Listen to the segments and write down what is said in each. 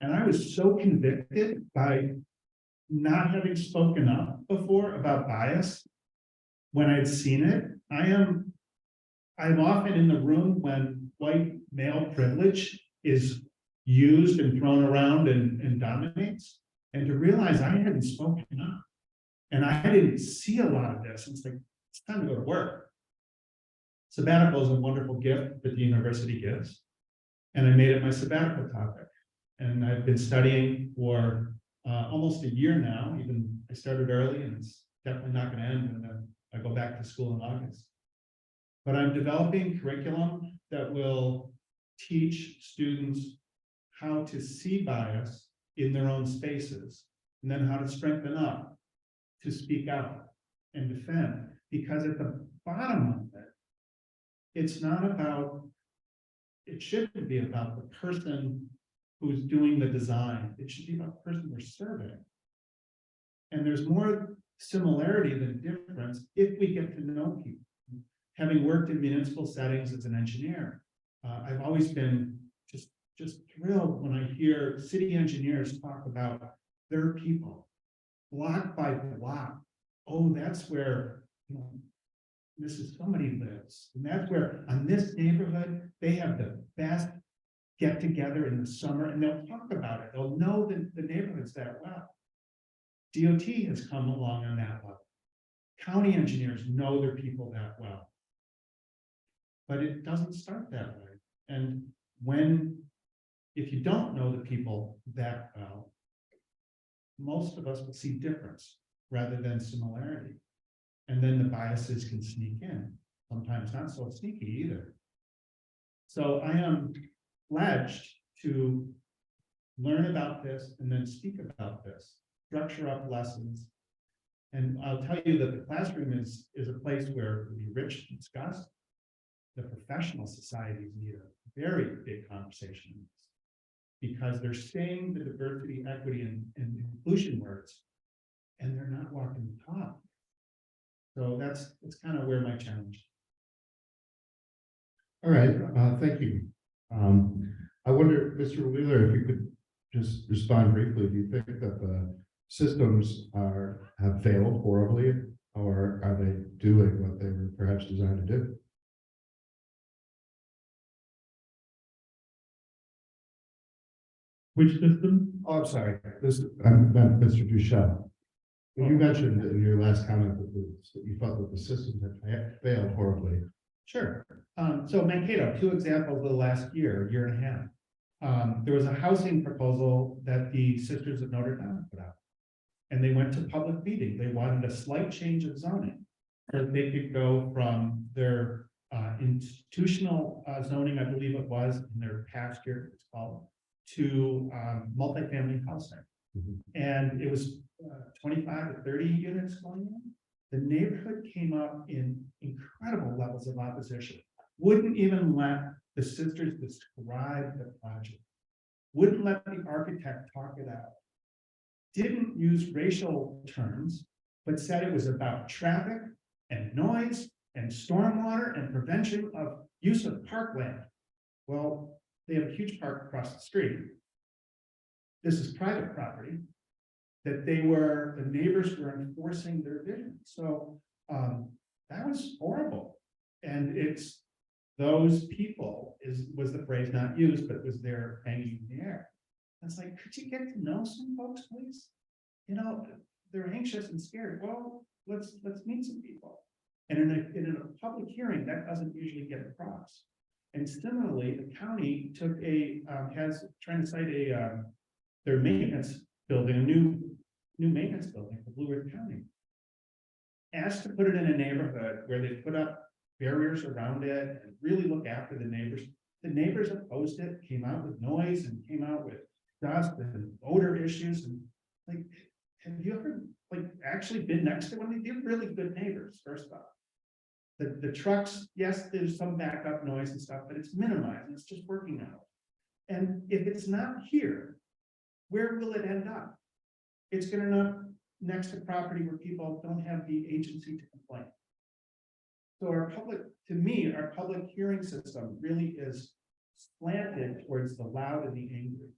And I was so convicted by not having spoken up before about bias when I'd seen it. I'm often in the room when white male privilege is used and thrown around and dominates. And to realize I hadn't spoken up and I didn't see a lot of this. It's like, it's time to go to work. Sabbatical is a wonderful gift that the university gives. And I made it my sabbatical topic. And I've been studying for almost a year now. Even I started early, and it's definitely not going to end when I go back to school in August. But I'm developing curriculum that will teach students how to see bias in their own spaces, and then how to strengthen up, to speak out and defend. Because at the bottom of it, it's not about, it shouldn't be about the person who's doing the design. It should be about the person we're serving. And there's more similarity than difference if we get to know people. Having worked in municipal settings as an engineer, I've always been just thrilled when I hear city engineers talk about their people, block by block. Oh, that's where, you know, Mrs. Somebody lives. And that's where, on this neighborhood, they have the best get together in the summer, and they'll talk about it. They'll know the neighborhoods that well. DOT has come along on that level. County engineers know their people that well. But it doesn't start that way. And if you don't know the people that well, most of us will see difference rather than similarity. And then the biases can sneak in, sometimes not so sneaky either. So I am pledged to learn about this and then speak about this, structure up lessons. And I'll tell you that the classroom is a place where we rich and discuss. The professional societies need a very big conversation in this, because they're saying the diversity, equity, and inclusion words, and they're not walking the talk. So that's kind of where my challenge is. All right, thank you. I wonder, Mr. Wheeler, if you could just respond briefly. Do you think that the systems have failed horribly, or are they doing what they were perhaps designed to do? Which system? Oh, I'm sorry. I meant Mr. Duchel. You mentioned in your last comment that you felt that the systems had failed horribly. Sure. So Mankato, 2 examples of the last year and a half. There was a housing proposal that the Sisters of Notre Dame put out, and they went to public meeting. They wanted a slight change of zoning so that they could go from their institutional zoning, I believe it was, in their pasture, it's called, to multifamily housing. Mhm. And it was 25 to 30 units going in. The neighborhood came up in incredible levels of opposition. Wouldn't even let the sisters describe the project. Wouldn't let the architect talk it out. Didn't use racial terms, but said it was about traffic and noise and stormwater and prevention of use of parkland. Well, they have a huge park across the street. This is private property that the neighbors were enforcing their vision. So that was horrible. And it's those people was the phrase not used, but was there hanging in the air. It's like, could you get to know some folks, please? You know, they're anxious and scared. Well, let's meet some people. And in a public hearing, that doesn't usually get across. And similarly, the county took trying to cite their maintenance building, a new maintenance building for Blue Earth County. Asked to put it in a neighborhood where they put up barriers around it and really look after the neighbors. The neighbors opposed it, came out with noise and came out with dust and odor issues. And like, have you ever actually been next to one? They're really good neighbors, first off. The trucks, yes, there's some backup noise and stuff, but it's minimized. It's just working out. And if it's not here, where will it end up? It's going to end up next to property where people don't have the agency to complain. So our public hearing system really is slanted towards the loud and the angry.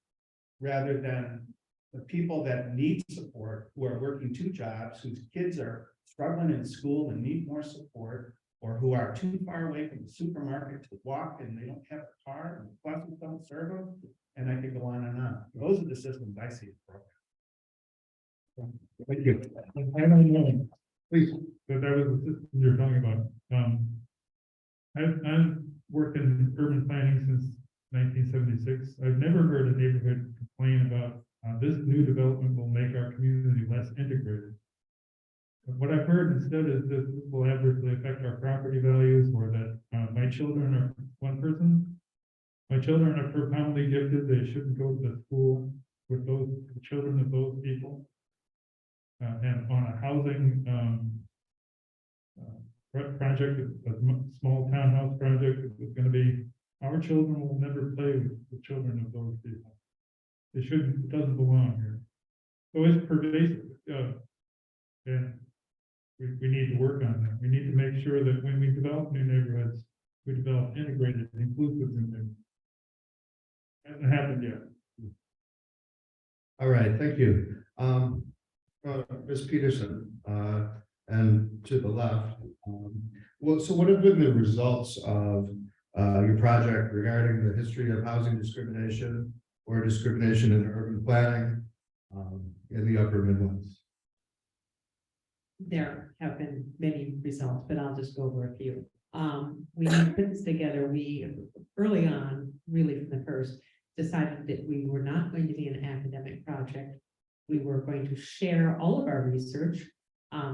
rather than the people that need support, who are working two jobs, whose kids are struggling in school and need more support, or who are too far away from the supermarket to walk and they don't have a car and buses don't serve them. And I could go on and on. Those are the systems I see. Thank you. I don't know, Please. but that was the system you're talking about. I've worked in urban planning since 1976. I've never heard a neighborhood complain about this new development will make our community less integrated. But what I've heard instead is that this will adversely affect our property values, or that my children are one person. My children are profoundly gifted. They shouldn't go to the school with those the children of those people. And on a housing project, a small townhouse project, it's going to be, our children will never play with the children of those people. They shouldn't, it doesn't belong here. So it's pervasive, and we need to work on that. We need to make sure that when we develop new neighborhoods, we develop integrated, inclusive new neighborhoods. Hasn't happened yet. All right, thank you. Ms. Peterson, and to the left. Well, so what have been the results of your project regarding the history of housing discrimination or discrimination in urban planning in the Upper Midlands? There have been many results, but I'll just go over a few. We put this together, we early on, really from the first, decided that we were not going to be an academic project. We were going to share all of our research.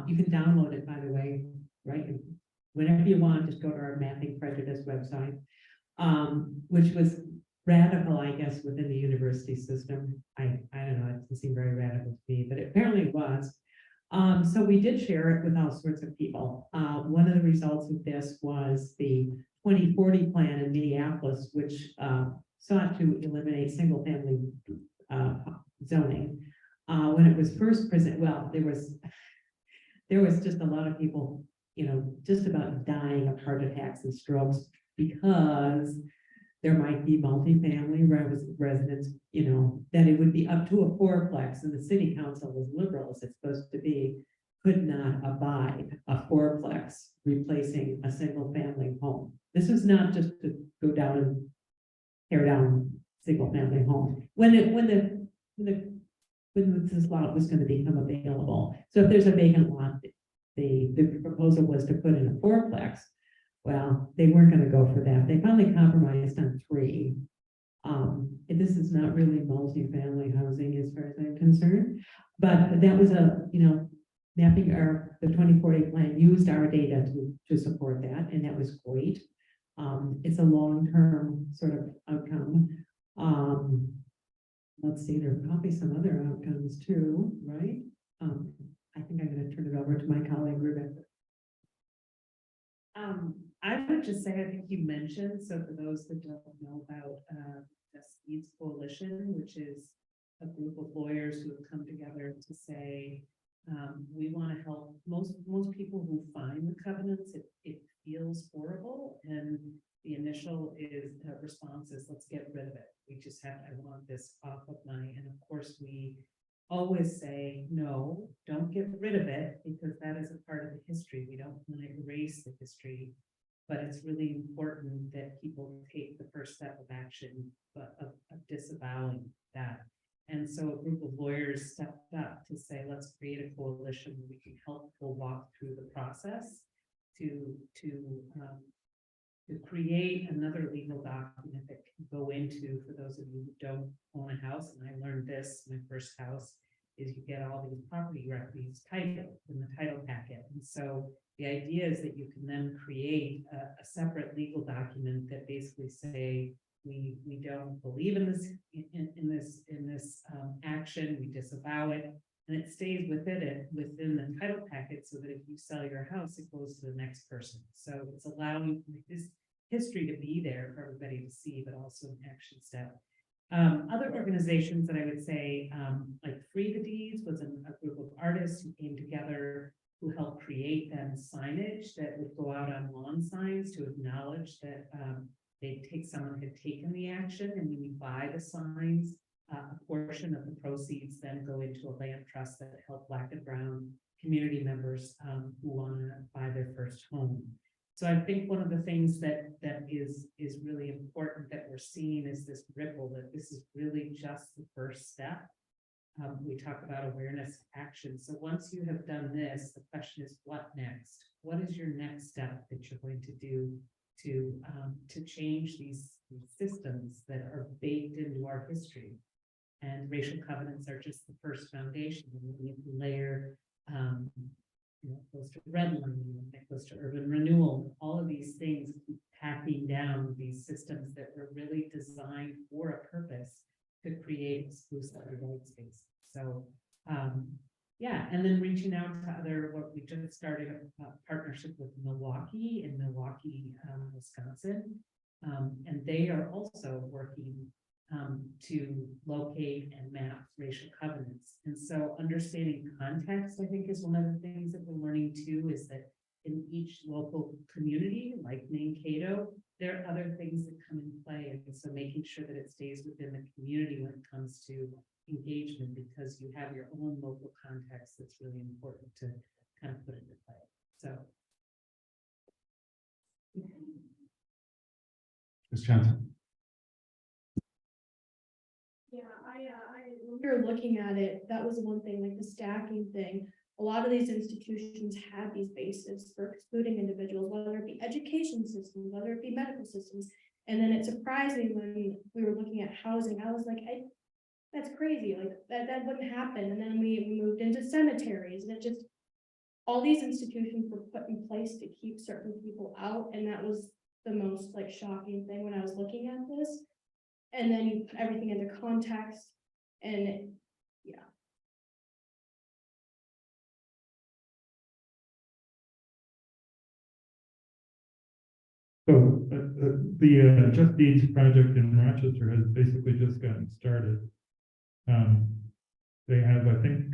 You can download it, by the way, right? Whenever you want, just go to our Mapping Prejudice website, which was radical, I guess, within the university system. I don't know, it doesn't seem very radical to me, but it apparently was. So we did share it with all sorts of people. One of the results of this was the 2040 plan in Minneapolis, which sought to eliminate single family zoning. When it was first presented, well, there was just a lot of people, you know, just about dying of heart attacks and strokes because there might be multifamily residents, you know, that it would be up to a fourplex, and the city council, as liberal as it's supposed to be, could not abide a fourplex replacing a single family home. This is not just to go down and tear down single family homes. When this lot was going to become available. So if there's a vacant lot, the proposal was to put in a fourplex. Well, they weren't going to go for that. They finally compromised on 3. This is not really multifamily housing as far as I'm concerned, but that was mapping the 2040 plan used our data to support that, and that was great. It's a long-term sort of outcome. Let's see, there are probably some other outcomes too, right? I think I'm going to turn it over to my colleague, Rebecca. I would just say, I think you mentioned, so for those that don't know about the Needs Coalition, which is a group of lawyers who have come together to say, we want to help most people who find the covenants, it feels horrible, and the initial response is, let's get rid of it. We just I want this off of and of course we always say, no, don't get rid of it, because that is a part of the history. We don't want to erase the history, but it's really important that people take the first step of action, of disavowing that. And so a group of lawyers stepped up to say, let's create a coalition where we can help people walk through the process to create another legal document that can go into, for those of you who don't own a house, and I learned this, my first house, is you get all these property records title in the title packet. And so the idea is that you can then create a separate legal document that basically say, we don't believe in this action, we disavow it, and it stays within the title packet, so that if you sell your house, it goes to the next person. So it's allowing this history to be there for everybody to see, but also an action step. Other organizations that I would say, like Free the Deeds, was a group of artists who came together, who helped create then signage that would go out on lawn signs to acknowledge that someone had taken the action. And when you buy the signs, a portion of the proceeds then go into a land trust that help Black and Brown community members who want to buy their first home. So I think one of the things that is really important that we're seeing is this ripple, that this is really just the first step. We talk about awareness action. So once you have done this, the question is, what next? What is your next step that you're going to do to change these systems that are baked into our history? And racial covenants are just the first foundation. And then you can layer, it goes to redlining, it goes to urban renewal. All of these things keep packing down these systems that were really designed for a purpose to create exclusive white space. So, yeah, and then reaching out to what we just started a partnership with Milwaukee, Wisconsin. And they are also working to locate and map racial covenants. And so understanding context, I think, is one of the things that we're learning too, is that in each local community, like Mankato, there are other things that come into play. And so making sure that it stays within the community when it comes to engagement, because you have your own local context that's really important to kind of put into play. So. Ms. Johnson. Yeah, when we were looking at it, that was one thing, like the stacking thing. A lot of these institutions had these bases for excluding individuals, whether it be education systems, whether it be medical systems. And then it surprised me when we were looking at housing. I was like, that's crazy. Like that wouldn't happen. And then we moved into cemeteries, and it just, all these institutions were put in place to keep certain people out. And that was the most like shocking thing when I was looking at this. And then you put everything into context, and yeah. So the Just Deeds project in Rochester has basically just gotten started. They have, I think,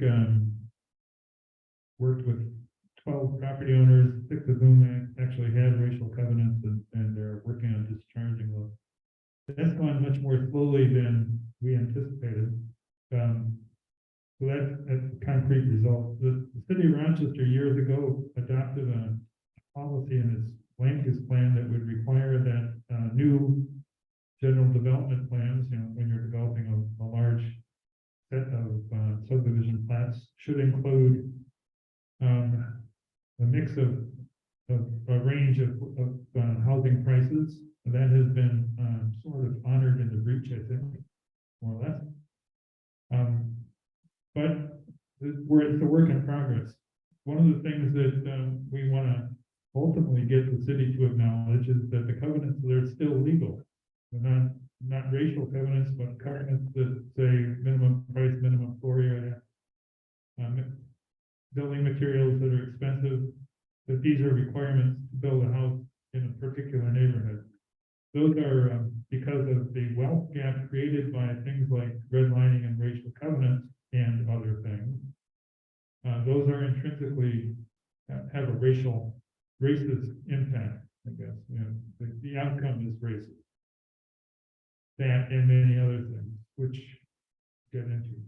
worked with 12 property owners, 6 of whom actually had racial covenants, and they're working on discharging those. That's gone much more slowly than we anticipated. So that's a concrete result. The city of Rochester years ago adopted a policy in its land use plan that would require that new general development plans, when you're developing a large set of subdivision plans, should include a mix of a range of housing prices. That has been sort of honored in the breach, I think, more or less. But it's a work in progress. One of the things that we want to ultimately get the city to acknowledge is that the covenants, they're still legal. They're not racial covenants, but covenants that say minimum price, minimum floor area, building materials that are expensive, that these are requirements to build a house in a particular neighborhood. Those are because of the wealth gap created by things like redlining and racial covenants and other things. Those are intrinsically have a racist impact, I guess. The outcome is racist. That and many other things, which get into.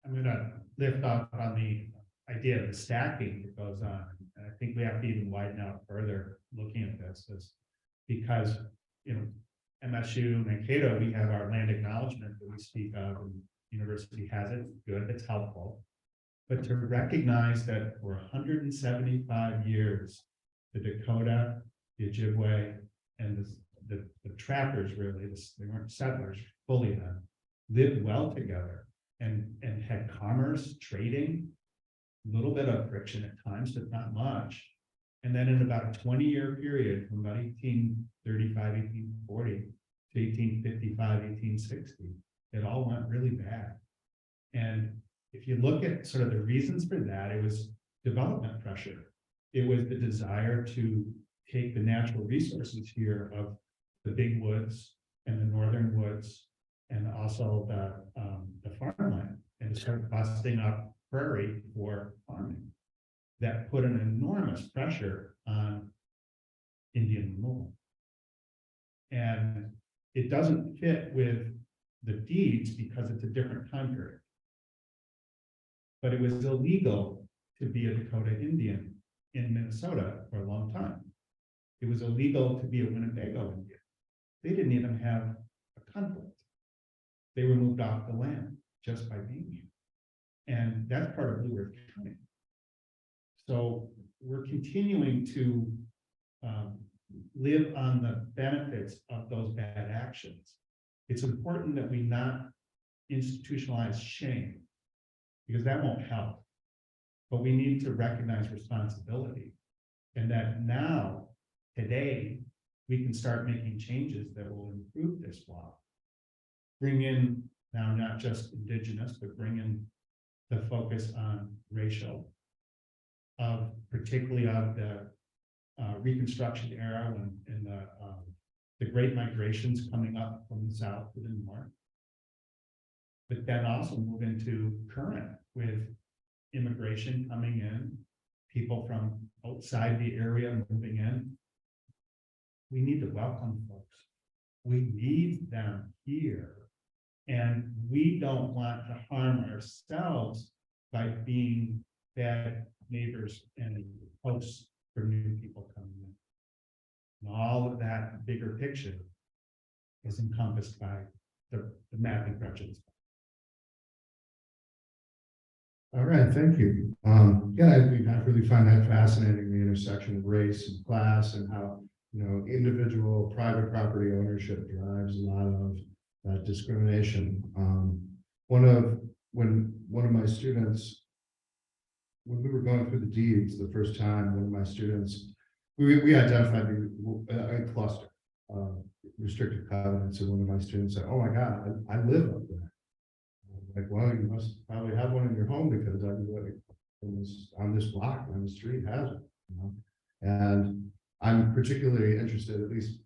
I'm gonna lift off on the idea of the stacking that goes on. And I think we have to even widen out further looking at this, because MSU, Mankato, we have our land acknowledgement that we speak of, and university has it. Good, it's helpful. But to recognize that for 175 years, the Dakota, the Ojibwe, and the trappers, really, they weren't settlers fully then, lived well together and had commerce, trading, a little bit of friction at times, but not much. And then in about a 20-year period, from about 1835, 1840 to 1855, 1860, it all went really bad. And if you look at sort of the reasons for that, it was development pressure. It was the desire to take the natural resources here of the big woods and the northern woods, and also the farmland, and to start busting up prairie for farming. That put an enormous pressure on Indian removal. And it doesn't fit with the deeds because it's a different time period. But it was illegal to be a Dakota Indian in Minnesota for a long time. It was illegal to be a Winnebago Indian. They didn't even have a conflict. They were moved off the land just by being here. And that's part of Blue Earth County. So we're continuing to live on the benefits of those bad actions. It's important that we not institutionalize shame, because that won't help. But we need to recognize responsibility, and that now, today, we can start making changes that will improve this law. Bring in now not just Indigenous, but bring in the focus on racial, particularly of the Reconstruction era when in the Great Migrations coming up from the south to the north. But then also move into current with immigration coming in, people from outside the area moving in. We need to welcome folks. We need them here. And we don't want to harm ourselves by being bad neighbors and hosts for new people coming in. And all of that bigger picture is encompassed by the mapping prejudice. All right, thank you. Yeah, I really find that fascinating, the intersection of race and class and how, individual private property ownership drives a lot of discrimination. When one of my students, when we were going through the deeds the first time, one of my students, we identified a cluster of restricted covenants, and one of my students said, "Oh my God, I live up there." Like, well, you must probably have one in your home because everybody on this block, on the street has it, And I'm particularly interested, at least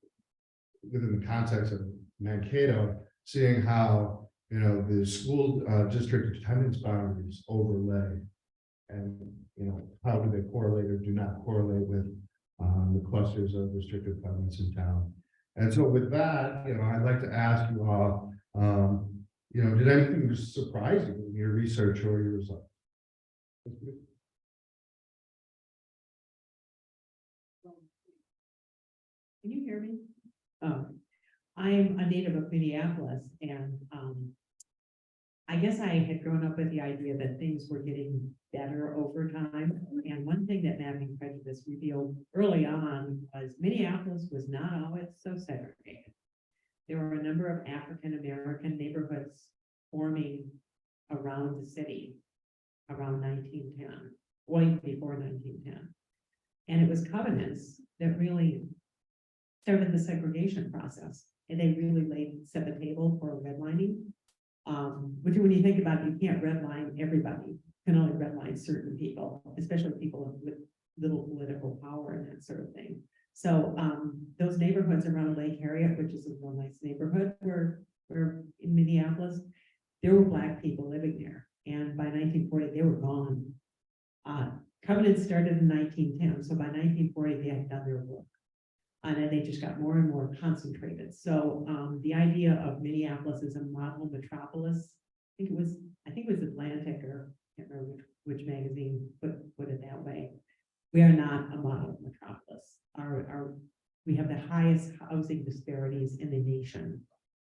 within the context of Mankato, seeing how, the school district attendance boundaries overlay and, how do they correlate or do not correlate with the clusters of restricted covenants in town. And so with that, I'd like to ask you all, did anything just surprise you in your research or your results? Can you hear me? I'm a native of Minneapolis, and I guess I had grown up with the idea that things were getting better over time. And one thing that Mapping Prejudice revealed early on was Minneapolis was not always so segregated. There were a number of African-American neighborhoods forming around the city around 1910, well, even before 1910. And it was covenants that really started the segregation process. And they really set the table for redlining. Which when you think about it, you can't redline everybody. You can only redline certain people, especially people with little political power and that sort of thing. So those neighborhoods around Lake Harriet, which is a real nice neighborhood, where in Minneapolis, there were Black people living there. And by 1940, they were gone. Covenants started in 1910. So by 1940, they had done their work. And then they just got more and more concentrated. So the idea of Minneapolis as a model metropolis, I think it was Atlantic, or I can't remember which magazine put it that way. We are not a model metropolis. We have the highest housing disparities in the nation.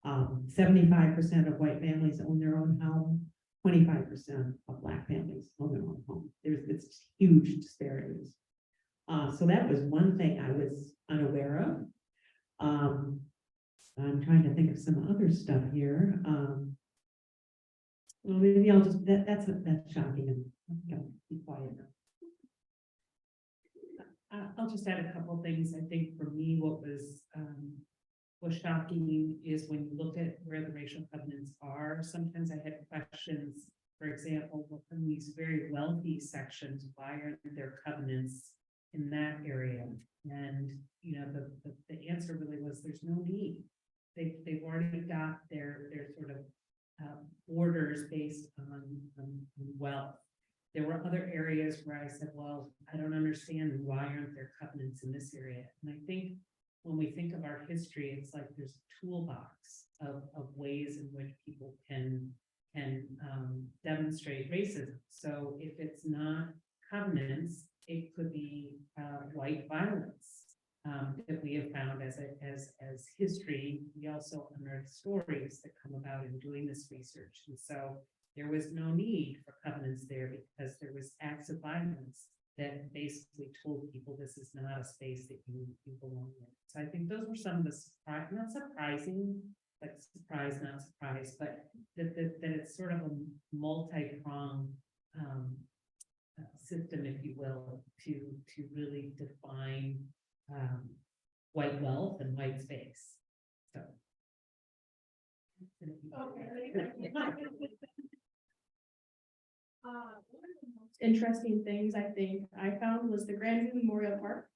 75% of white families own their own home. 25% of Black families own their own home. It's huge disparities. So that was one thing I was unaware of. I'm trying to think of some other stuff here. Well, maybe I'll just, that's shocking, and I'll be quiet now. I'll just add a couple things. I think for me, what was shocking is when you look at where the racial covenants are, sometimes I had questions. For example, from these very wealthy sections, why aren't there covenants in that area? And the answer really was there's no need. They've already got their sort of borders based on wealth. There were other areas where I said, well, I don't understand why aren't there covenants in this area. And I think when we think of our history, it's like there's a toolbox of ways in which people can demonstrate racism. So if it's not covenants, it could be white violence that we have found as history. We also unearth stories that come about in doing this research, and so there was no need for covenants there because there was acts of violence that basically told people this is not a space that you belong in. So I think those were some of the not surprising, like surprise, not surprise, but that it's sort of a multi-pronged system, if you will, to really define white wealth and white space. So. One of the most interesting things I think I found was the Grandview Memorial Park.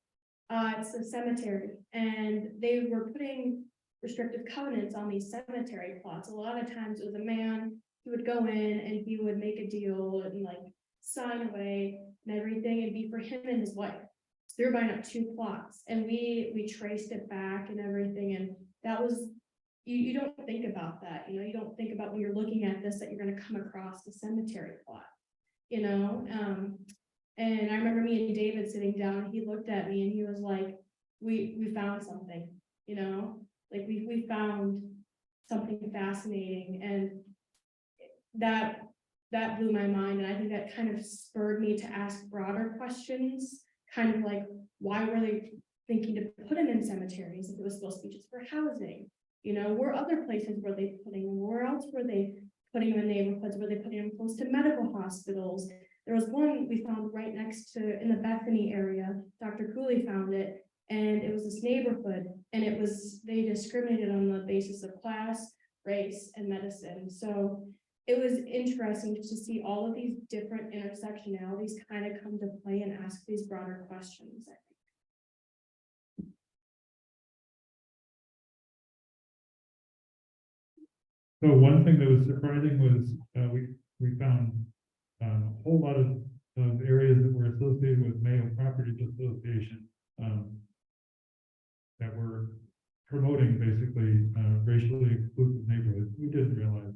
It's a cemetery, and they were putting restrictive covenants on these cemetery plots. A lot of times it was a man, he would go in and he would make a deal and like sign away and everything, and be for him and his wife. So they were buying up 2 plots, and we traced it back and everything, and that was, you don't think about that, you don't think about when you're looking at this, that you're gonna come across the cemetery plot, and I remember me and David sitting down, he looked at me and he was like, we found something, like we found something fascinating, and that blew my mind. And I think that kind of spurred me to ask broader questions, kind of like, why were they thinking to put them in cemeteries if it was supposed to be just for housing? Were other places where they putting them? Where else were they putting them in neighborhoods? Were they putting them close to medical hospitals? There was one we found right next to, in the Bethany area, Dr. Cooley found it, and it was this neighborhood, and they discriminated on the basis of class, race, and medicine. So it was interesting just to see all of these different intersectionalities kind of come to play and ask these broader questions, I think. So one thing that was surprising was we found a whole lot of areas that were associated with Mayo Property Association that were promoting basically racially exclusive neighborhoods. We didn't realize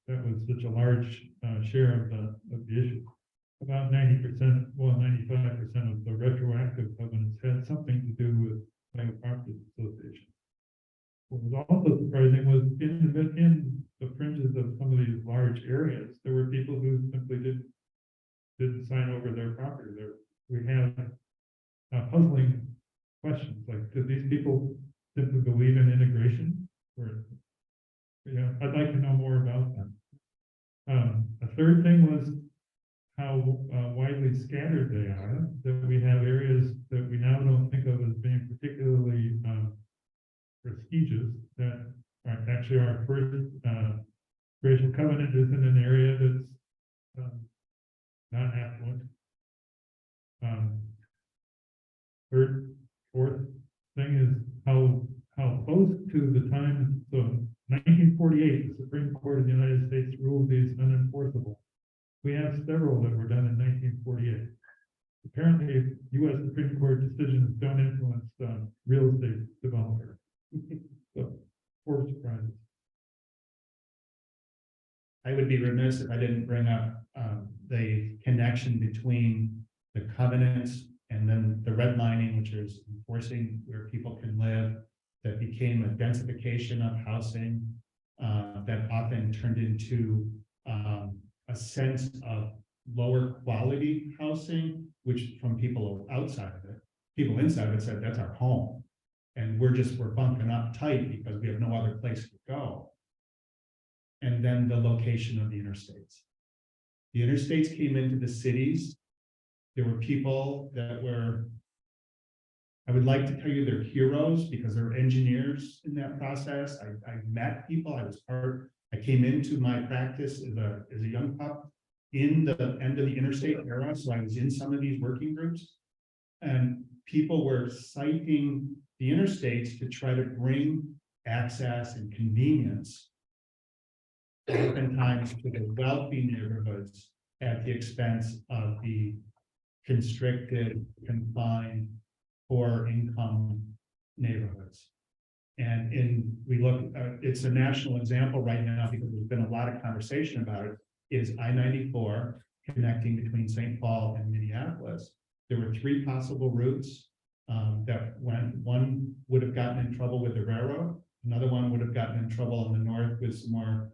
that was such a large share of the issue. About 90%, well, 95% of the retroactive covenants had something to do with Mayo Property Association. What was also surprising was in the fringes of some of these large areas, there were people who simply didn't sign over their property. We had puzzling questions like, do these people simply believe in integration? Or, I'd like to know more about that. A third thing was how widely scattered they are, that we have areas that we now don't think of as being particularly prestigious, that are actually our first racial covenant is in an area that's not affluent. Fourth thing is how close to the time, so 1948, the Supreme Court of the United States ruled these unenforceable. We have several that were done in 1948. Apparently, U.S. Supreme Court decisions don't influence real estate developers. So, 4 surprises. I would be remiss if I didn't bring up the connection between the covenants and then the redlining, which is enforcing where people can live, that became a densification of housing that often turned into a sense of lower quality housing, which from people outside of it, people inside of it said, that's our home. And we're bunking up tight because we have no other place to go. And then the location of the interstates. The interstates came into the cities. There were people that were, I would like to tell you they're heroes because they're engineers in that process. I met people, I came into my practice as a young pup in the end of the interstate era. So I was in some of these working groups, and people were citing the interstates to try to bring access and convenience oftentimes to the wealthy neighborhoods at the expense of the constricted, confined, poor income neighborhoods. And we look, it's a national example right now because there's been a lot of conversation about it, is I-94 connecting between St. Paul and Minneapolis. There were 3 possible routes that one would have gotten in trouble with the railroad, another one would have gotten in trouble in the north with some more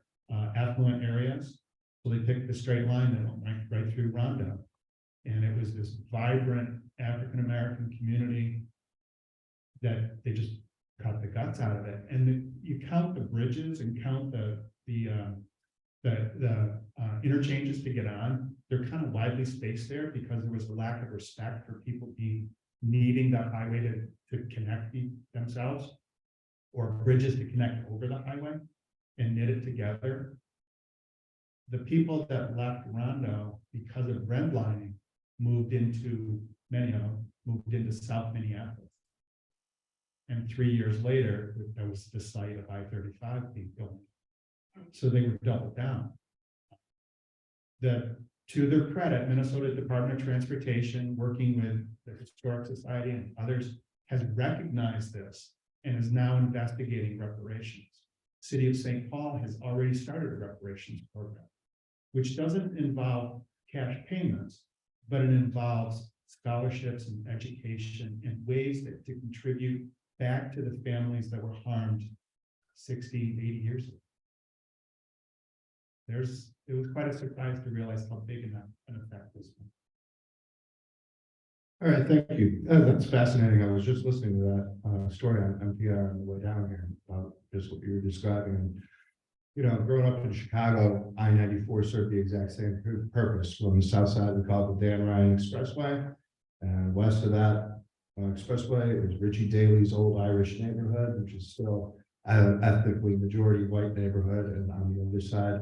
affluent areas. So they picked the straight line that went right through Rondo. And it was this vibrant African-American community that they just cut the guts out of it. And you count the bridges and count the interchanges to get on, they're kind of widely spaced there because there was a lack of respect for people needing that highway to connect themselves, or bridges to connect over the highway and knit it together. The people that left Rondo because of redlining moved into South Minneapolis. And 3 years later, that was the site of I-35 being built. So they were doubled down. To their credit, Minnesota Department of Transportation, working with the Historic Society and others, has recognized this and is now investigating reparations. City of St. Paul has already started a reparations program, which doesn't involve cash payments, but it involves scholarships and education and ways to contribute back to the families that were harmed 60, 80 years ago. It was quite a surprise to realize how big an effect this was. All right, thank you. That's fascinating. I was just listening to that story on NPR on the way down here about just what you were describing. And, you know, growing up in Chicago, I-94 served the exact same purpose. From the south side, we call it the Dan Ryan Expressway. And west of that expressway is Richie Daley's old Irish neighborhood, which is still an ethnically majority white neighborhood. And on the other side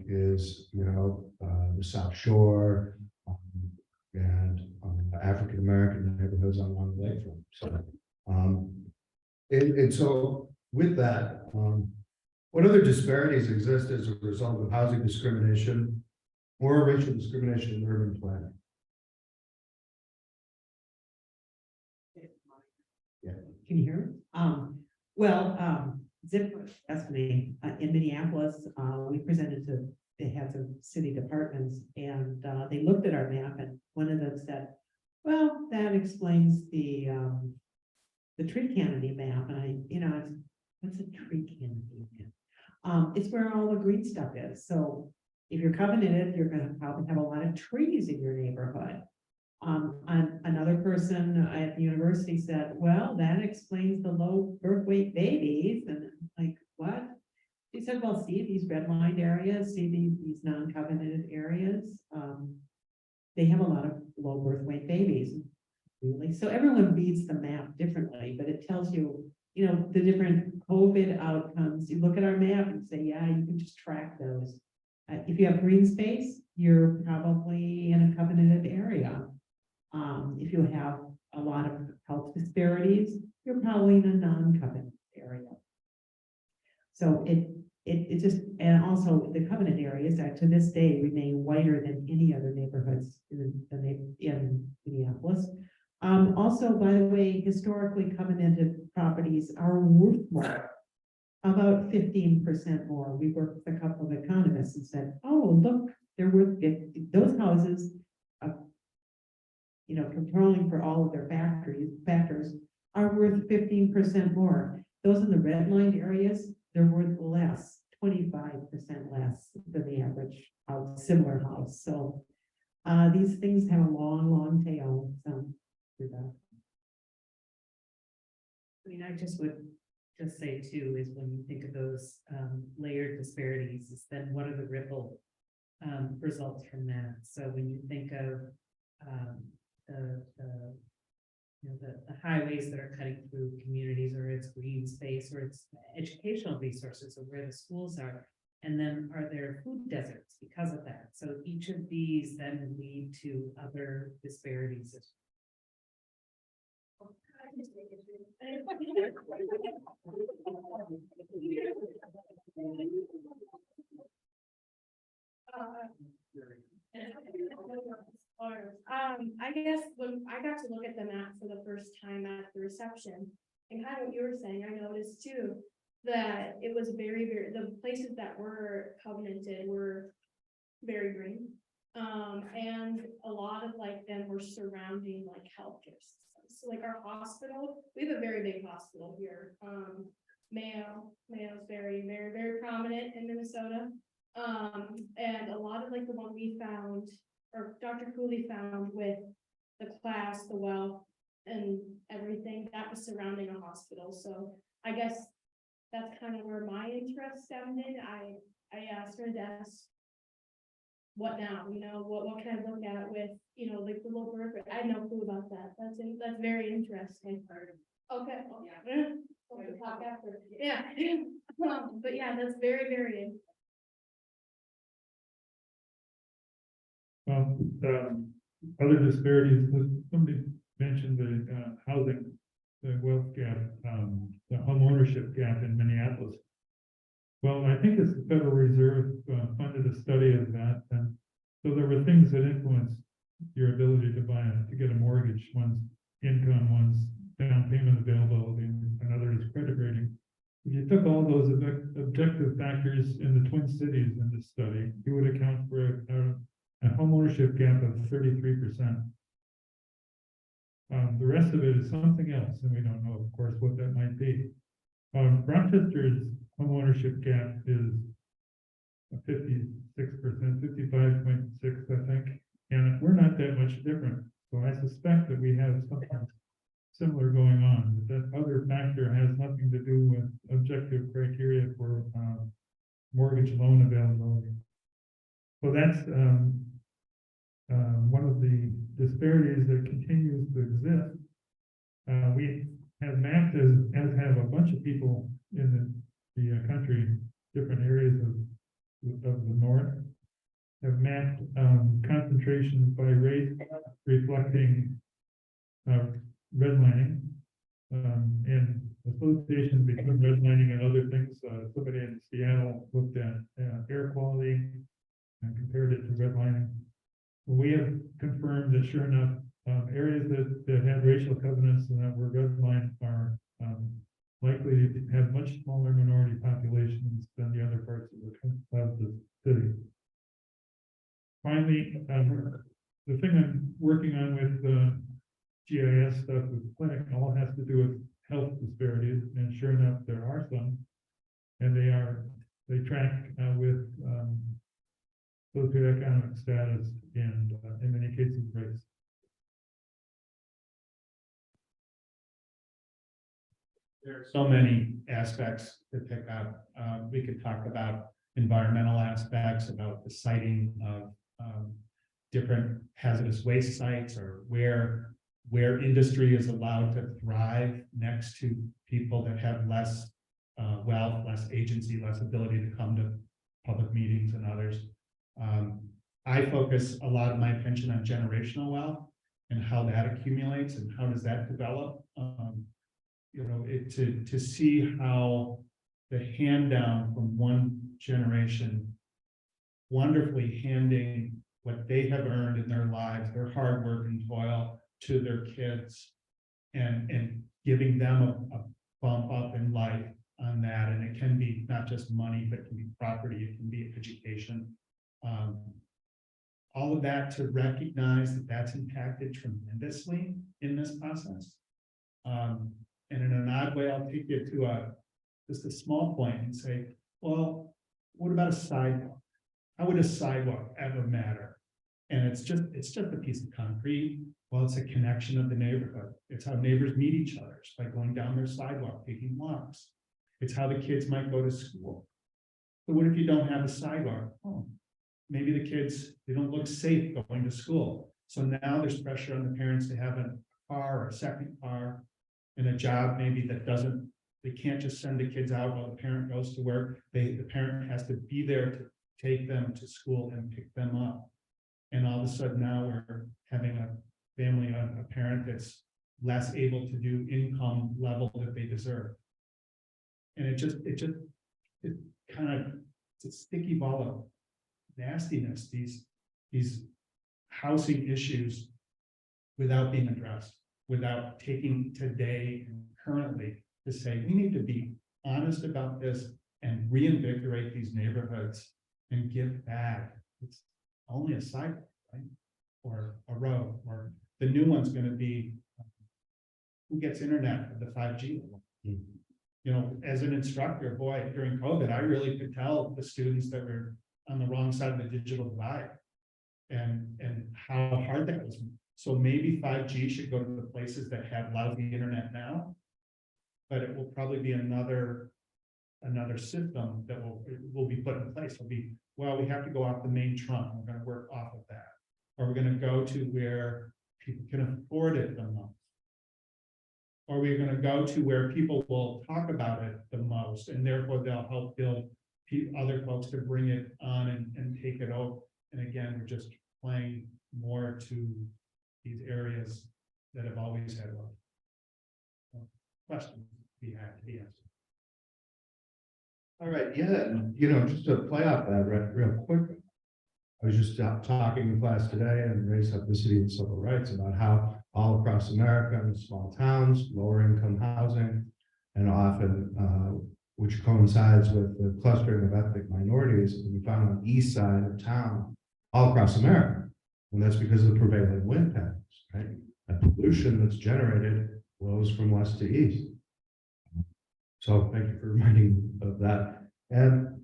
is, you know, the South Shore, and African-American neighborhoods along the lakefront. So, and so with that, what other disparities exist as a result of housing discrimination or racial discrimination in urban planning? Yeah. Can you hear me? Zip, that's me, in Minneapolis, we presented to the heads of city departments, and they looked at our map, and one of them said, well, that explains the tree canopy map. And what's a tree canopy map? It's where all the green stuff is. So if you're covenanted, you're gonna probably have a lot of trees in your neighborhood. Another person at the university said, well, that explains the low birth weight babies. And I'm like, what? She said, well, see these redlined areas, see these non-covenanted areas. They have a lot of low birth weight babies. Really? So everyone reads the map differently, but it tells you, you know, the different COVID outcomes. You look at our map and say, yeah, you can just track those. If you have green space, you're probably in a covenanted area. If you have a lot of health disparities, you're probably in a non-covenant area. So it just, and also the covenant areas that to this day remain whiter than any other neighborhoods in Minneapolis. Also, by the way, historically covenanted properties are worth more, about 15% more. We worked with a couple of economists and said, oh, look, they're worth 50. Those houses, controlling for all of their factors are worth 15% more. Those in the redlined areas, they're worth less, 25% less than the average similar house. So these things have a long tail. So I mean, I just would just say too, is when you think of those layered disparities, is then what are the ripple results from that? So when you think of the highways that are cutting through communities, or its green space, or its educational resources, or where the schools are, and then are there food deserts because of that? So each of these then lead to other disparities. I guess when I got to look at the map for the first time at the reception, and kind of what you were saying, I noticed too, that it was the places that were covenanted were very green. And a lot of like them were surrounding like healthcare systems. So like our hospital, we have a very big hospital here. Mayo's very prominent in Minnesota. And a lot of like the one we found, or Dr. Cooley found with the class, the wealth and everything that was surrounding a hospital. So I guess that's kind of where my interest stemmed in. I asked her to ask, what now, what can I look at with, like the little bird, I had no clue about that. That's very interesting. Okay. Well, yeah. We'll talk after. Yeah. But yeah, that's very interesting. Other disparities, somebody mentioned the housing, the wealth gap, the home ownership gap in Minneapolis. Well, I think it's the Federal Reserve funded a study of that, and so there were things that influenced your ability to get a mortgage, one's income, one's down payment availability, and another is credit rating. If you took all those objective factors in the Twin Cities in this study, you would account for a home ownership gap of 33%. The rest of it is something else, and we don't know, of course, what that might be. Rochester's home ownership gap is 56%, 55.6, I think, and we're not that much different. So I suspect that we have something similar going on. That other factor has nothing to do with objective criteria for mortgage loan availability. So that's one of the disparities that continues to exist. We have mapped, as have a bunch of people in the country, different areas of the North, have mapped concentrations by race, reflecting redlining and associations between redlining and other things. Somebody in Seattle looked at air quality and compared it to redlining. We have confirmed that, sure enough, areas that had racial covenants and that were redlined are likely to have much smaller minority populations than the other parts of the city. Finally, the thing I'm working on with the GIS stuff with clinic all has to do with health disparities, and sure enough, there are some, and they track with socioeconomic status and in many cases race. There are so many aspects to pick up. We could talk about environmental aspects, about the siting of different hazardous waste sites, or where industry is allowed to thrive next to people that have less wealth, less agency, less ability to come to public meetings and others. I focus a lot of my attention on generational wealth and how that accumulates and how does that develop. To see how the hand down from one generation wonderfully handing what they have earned in their lives, their hard work and toil, to their kids, and giving them a bump up in life on that. And it can be not just money, but it can be property, it can be education. All of that, to recognize that that's impacted tremendously in this process. And in an odd way, I'll take you to just a small point and say, well, what about a sidewalk? How would a sidewalk ever matter? And it's just a piece of concrete. Well, it's a connection of the neighborhood. It's how neighbors meet each other. It's by going down their sidewalk, taking walks. It's how the kids might go to school. So what if you don't have a sidewalk? Oh, maybe the kids, they don't look safe going to school. So now there's pressure on the parents to have a car or a second car, and a job maybe that they can't just send the kids out while the parent goes to work. The parent has to be there to take them to school and pick them up. And all of a sudden now we're having a family, a parent that's less able to do income level that they deserve. And it's a sticky ball of nastiness, these housing issues without being addressed, without taking today and currently to say, we need to be honest about this and reinvigorate these neighborhoods and give back. It's only a cycle, right? Or a road, or the new one's gonna be who gets internet at the 5G level. You know, as an instructor, boy, during COVID, I really could tell the students that were on the wrong side of the digital divide. And how hard that was. So maybe 5G should go to the places that have lousy internet now. But it will probably be another system that will be put in place. It'll be, well, we have to go off the main trunk. We're gonna work off of that. Or we're gonna go to where people can afford it the most. Or we're gonna go to where people will talk about it the most, and therefore they'll help build other folks to bring it on and take it over. And again, we're just playing more to these areas that have always had a lot of questions to be answered. All right, yeah, and, just to play off that real quick. I was just out talking in class today and raised up the city and civil rights about how all across America in small towns, lower income housing, and often, which coincides with the clustering of ethnic minorities that we found on the east side of town, all across America. And that's because of the prevailing wind patterns, right? That pollution that's generated flows from west to east. So thank you for reminding me of that. And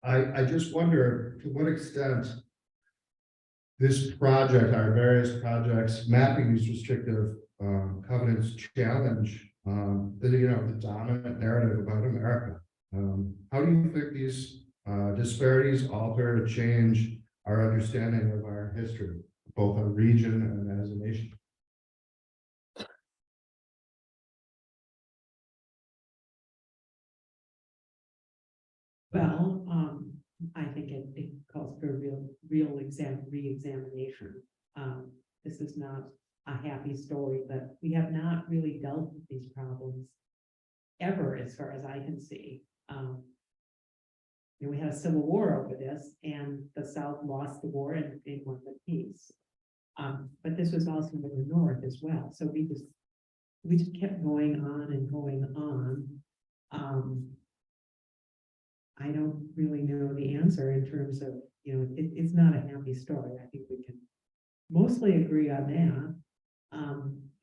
I just wonder to what extent this project, our various projects, mapping these restrictive covenants challenge the dominant narrative about America. How do you think these disparities alter or change our understanding of our history, both a region and as a nation? Well, I think it calls for a re-examination. This is not a happy story, but we have not really dealt with these problems ever, as far as I can see. We had a civil war over this, and the South lost the war and they won the peace. But this was also in the North as well. So we just kept going on and going on. I don't really know the answer in terms of, it's not a happy story. I think we can mostly agree on that.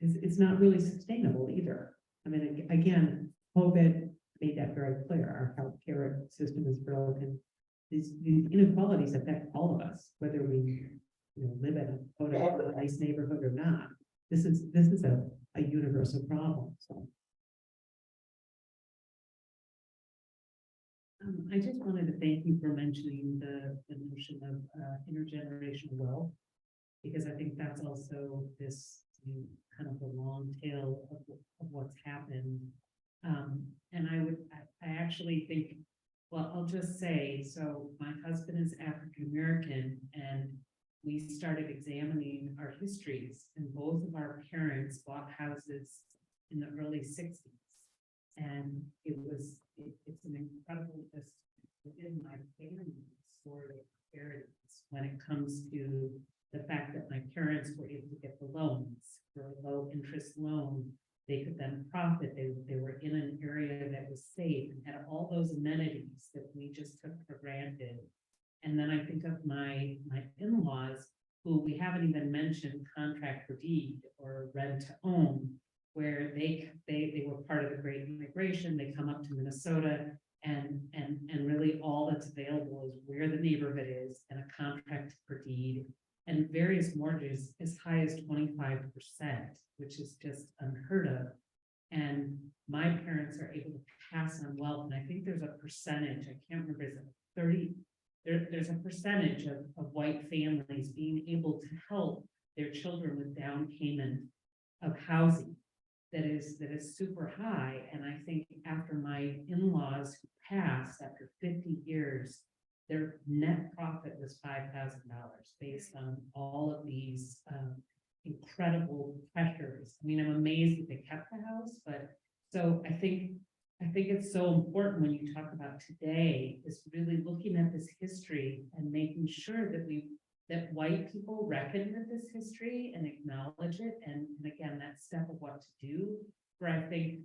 It's not really sustainable either. I mean, again, COVID made that very clear. Our healthcare system is broken. These inequalities affect all of us, whether we live in a nice neighborhood or not. This is a universal problem. So. I just wanted to thank you for mentioning the notion of intergenerational wealth, because I think that's also this kind of the long tail of what's happened. And I actually think, well, I'll just say, so my husband is African American, and we started examining our histories, and both of our parents bought houses in the early 60s. And it's an incredible, just within my family sort of experience when it comes to the fact that my parents were able to get the loans for a low interest loan. They could then profit. They were in an area that was safe and had all those amenities that we just took for granted. And then I think of my in-laws, who we haven't even mentioned contract for deed or rent to own, where they were part of the Great Migration. They come up to Minnesota, and really all that's available is where the neighborhood is and a contract for deed, and various mortgages as high as 25%, which is just unheard of. And my parents are able to pass on wealth, and I think there's a percentage, I can't remember, is it 30? There's a percentage of white families being able to help their children with down payment of housing that is super high. And I think after my in-laws who passed after 50 years, their net profit was $5,000 based on all of these incredible pressures. I mean, I'm amazed that they kept the house, but so I think it's so important when you talk about today is really looking at this history and making sure that white people reckon with this history and acknowledge it. And again, that step of what to do. where I think,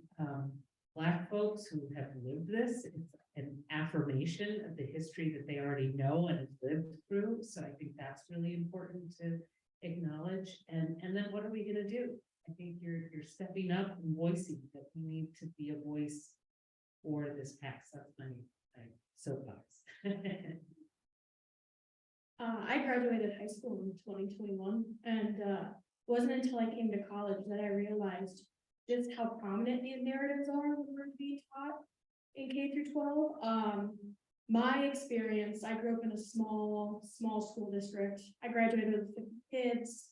Black folks who have lived this, it's an affirmation of the history that they already know and have lived through. So I think that's really important to acknowledge. And then what are we gonna do? I think you're stepping up and voicing that we need to be a voice for this PAC. That's my soapbox. I graduated high school in 2021, and it wasn't until I came to college that I realized just how prominent these narratives are when we're being taught in K through 12. My experience, I grew up in a small school district. I graduated with 50 kids,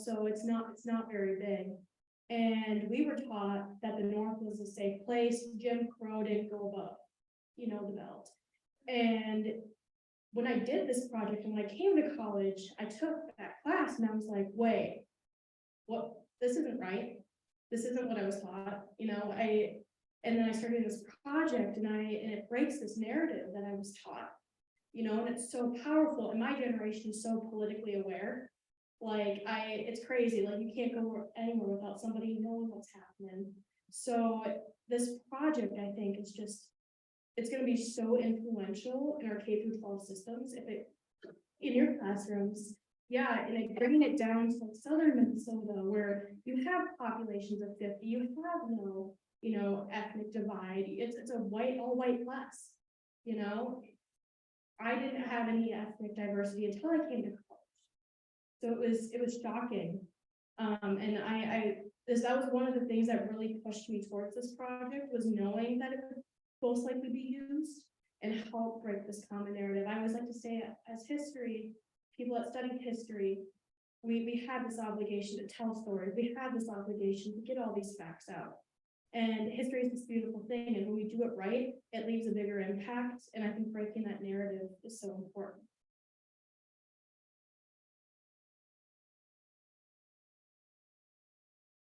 so it's not very big. And we were taught that the North was a safe place. Jim Crow didn't go above, the belt. And when I did this project and when I came to college, I took that class and I was like, wait, what? This isn't right. This isn't what I was taught, and then I started this project and it breaks this narrative that I was taught, and it's so powerful. And my generation is so politically aware. It's crazy. Like, you can't go anywhere without somebody knowing what's happening. So this project, I think, is just, it's going to be so influential in our K through 12 systems. If it, in your classrooms, yeah, and like bringing it down to like southern Minnesota, where you have populations of 50, you have no, ethnic divide. It's a all white class. I didn't have any ethnic diversity until I came to college, so it was shocking. And that was one of the things that really pushed me towards this project, was knowing that it would most likely be used and help break this common narrative. I always like to say, as people that study history, we have this obligation to tell stories. We have this obligation to get all these facts out. And history is this beautiful thing, and when we do it right, it leaves a bigger impact. And I think breaking that narrative is so important.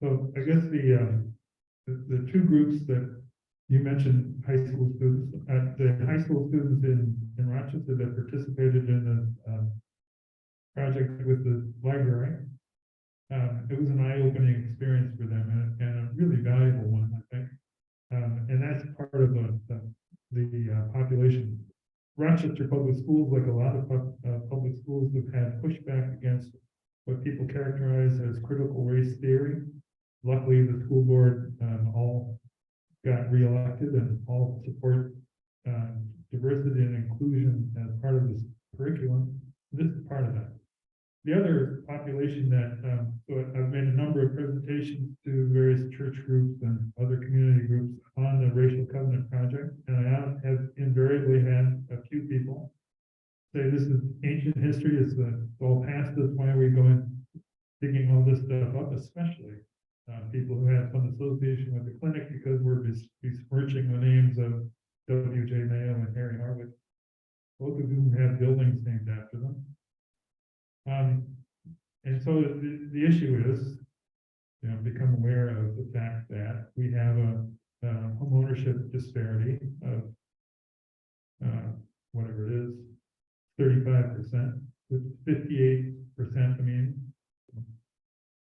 So I guess the two groups that you mentioned, high school students, the high school students in Rochester that participated in the project with the library. It was an eye-opening experience for them, and a really valuable one, I think. And that's part of the population. Rochester Public Schools, like a lot of public schools, have had pushback against what people characterize as critical race theory. Luckily, the school board all got reelected and all support diversity and inclusion as part of this curriculum. This is part of that. The other population that, so I've made a number of presentations to various church groups and other community groups on the Racial Covenant Project, and I have invariably had a few people say, this is ancient history, it's all past us, why are we digging all this stuff up, especially people who have some association with the clinic, because we're besmirching the names of W.J. Mayo and Harry Harwood, both of whom have buildings named after them. And so the issue is, become aware of the fact that we have a home ownership disparity of whatever it is, 35%, 58%, I mean,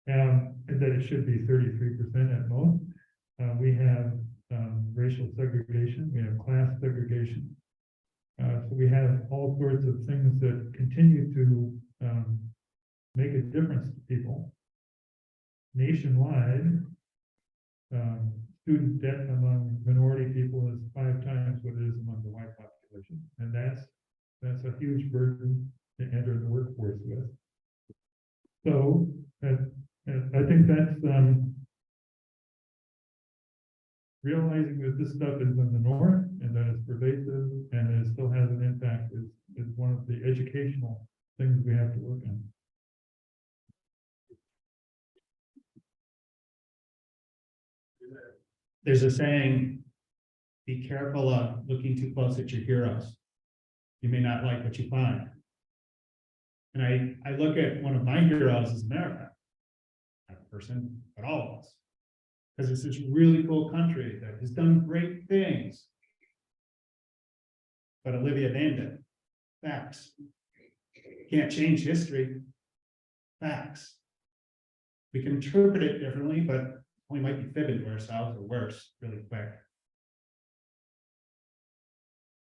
and that it should be 33% at most. We have racial segregation, we have class segregation. So we have all sorts of things that continue to make a difference to people. Nationwide, student debt among minority people is 5 times what it is among the white population, and that's a huge burden to enter the workforce with. So I think that's realizing that this stuff is in the north and that it's pervasive and that it still has an impact is one of the educational things we have to work on. There's a saying, be careful of looking too close at your heroes. You may not like what you find. And I look at one of my heroes as America, not a person, but all of us. Because it's this really cool country that has done great things. But Olivia named it. Facts. Can't change history. Facts. We can interpret it differently, but we might be fibbing to ourselves or worse, really quick.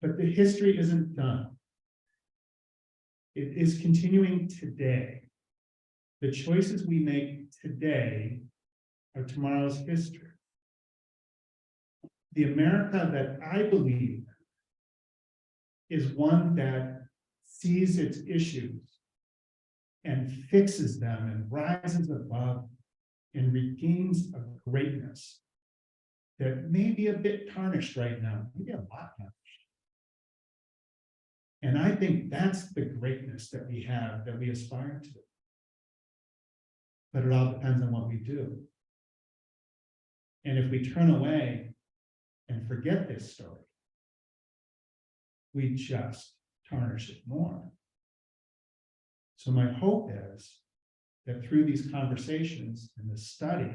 But the history isn't done. It is continuing today. The choices we make today are tomorrow's history. The America that I believe is one that sees its issues and fixes them and rises above and regains a greatness that may be a bit tarnished right now, maybe a lot tarnished. And I think that's the greatness that we have, that we aspire to. But it all depends on what we do. And if we turn away and forget this story, we just tarnish it more. So my hope is that through these conversations and this study,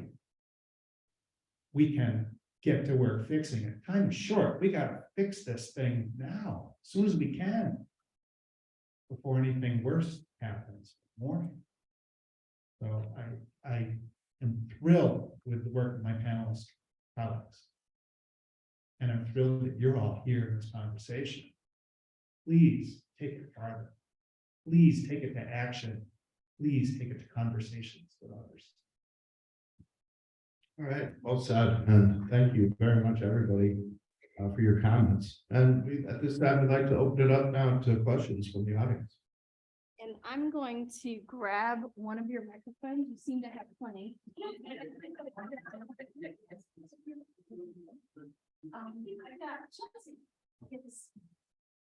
we can get to work fixing it. Time is short. We gotta fix this thing now, as soon as we can, before anything worse happens, more. So I am thrilled with the work of my panelists colleagues. And I'm thrilled that you're all here in this conversation. Please take it farther. Please take it to action. Please take it to conversations with others. All right, well said, and thank you very much, everybody, for your comments. And at this time, I'd like to open it up now to questions from the audience. And I'm going to grab one of your microphones. You seem to have plenty. I've got Chelsea.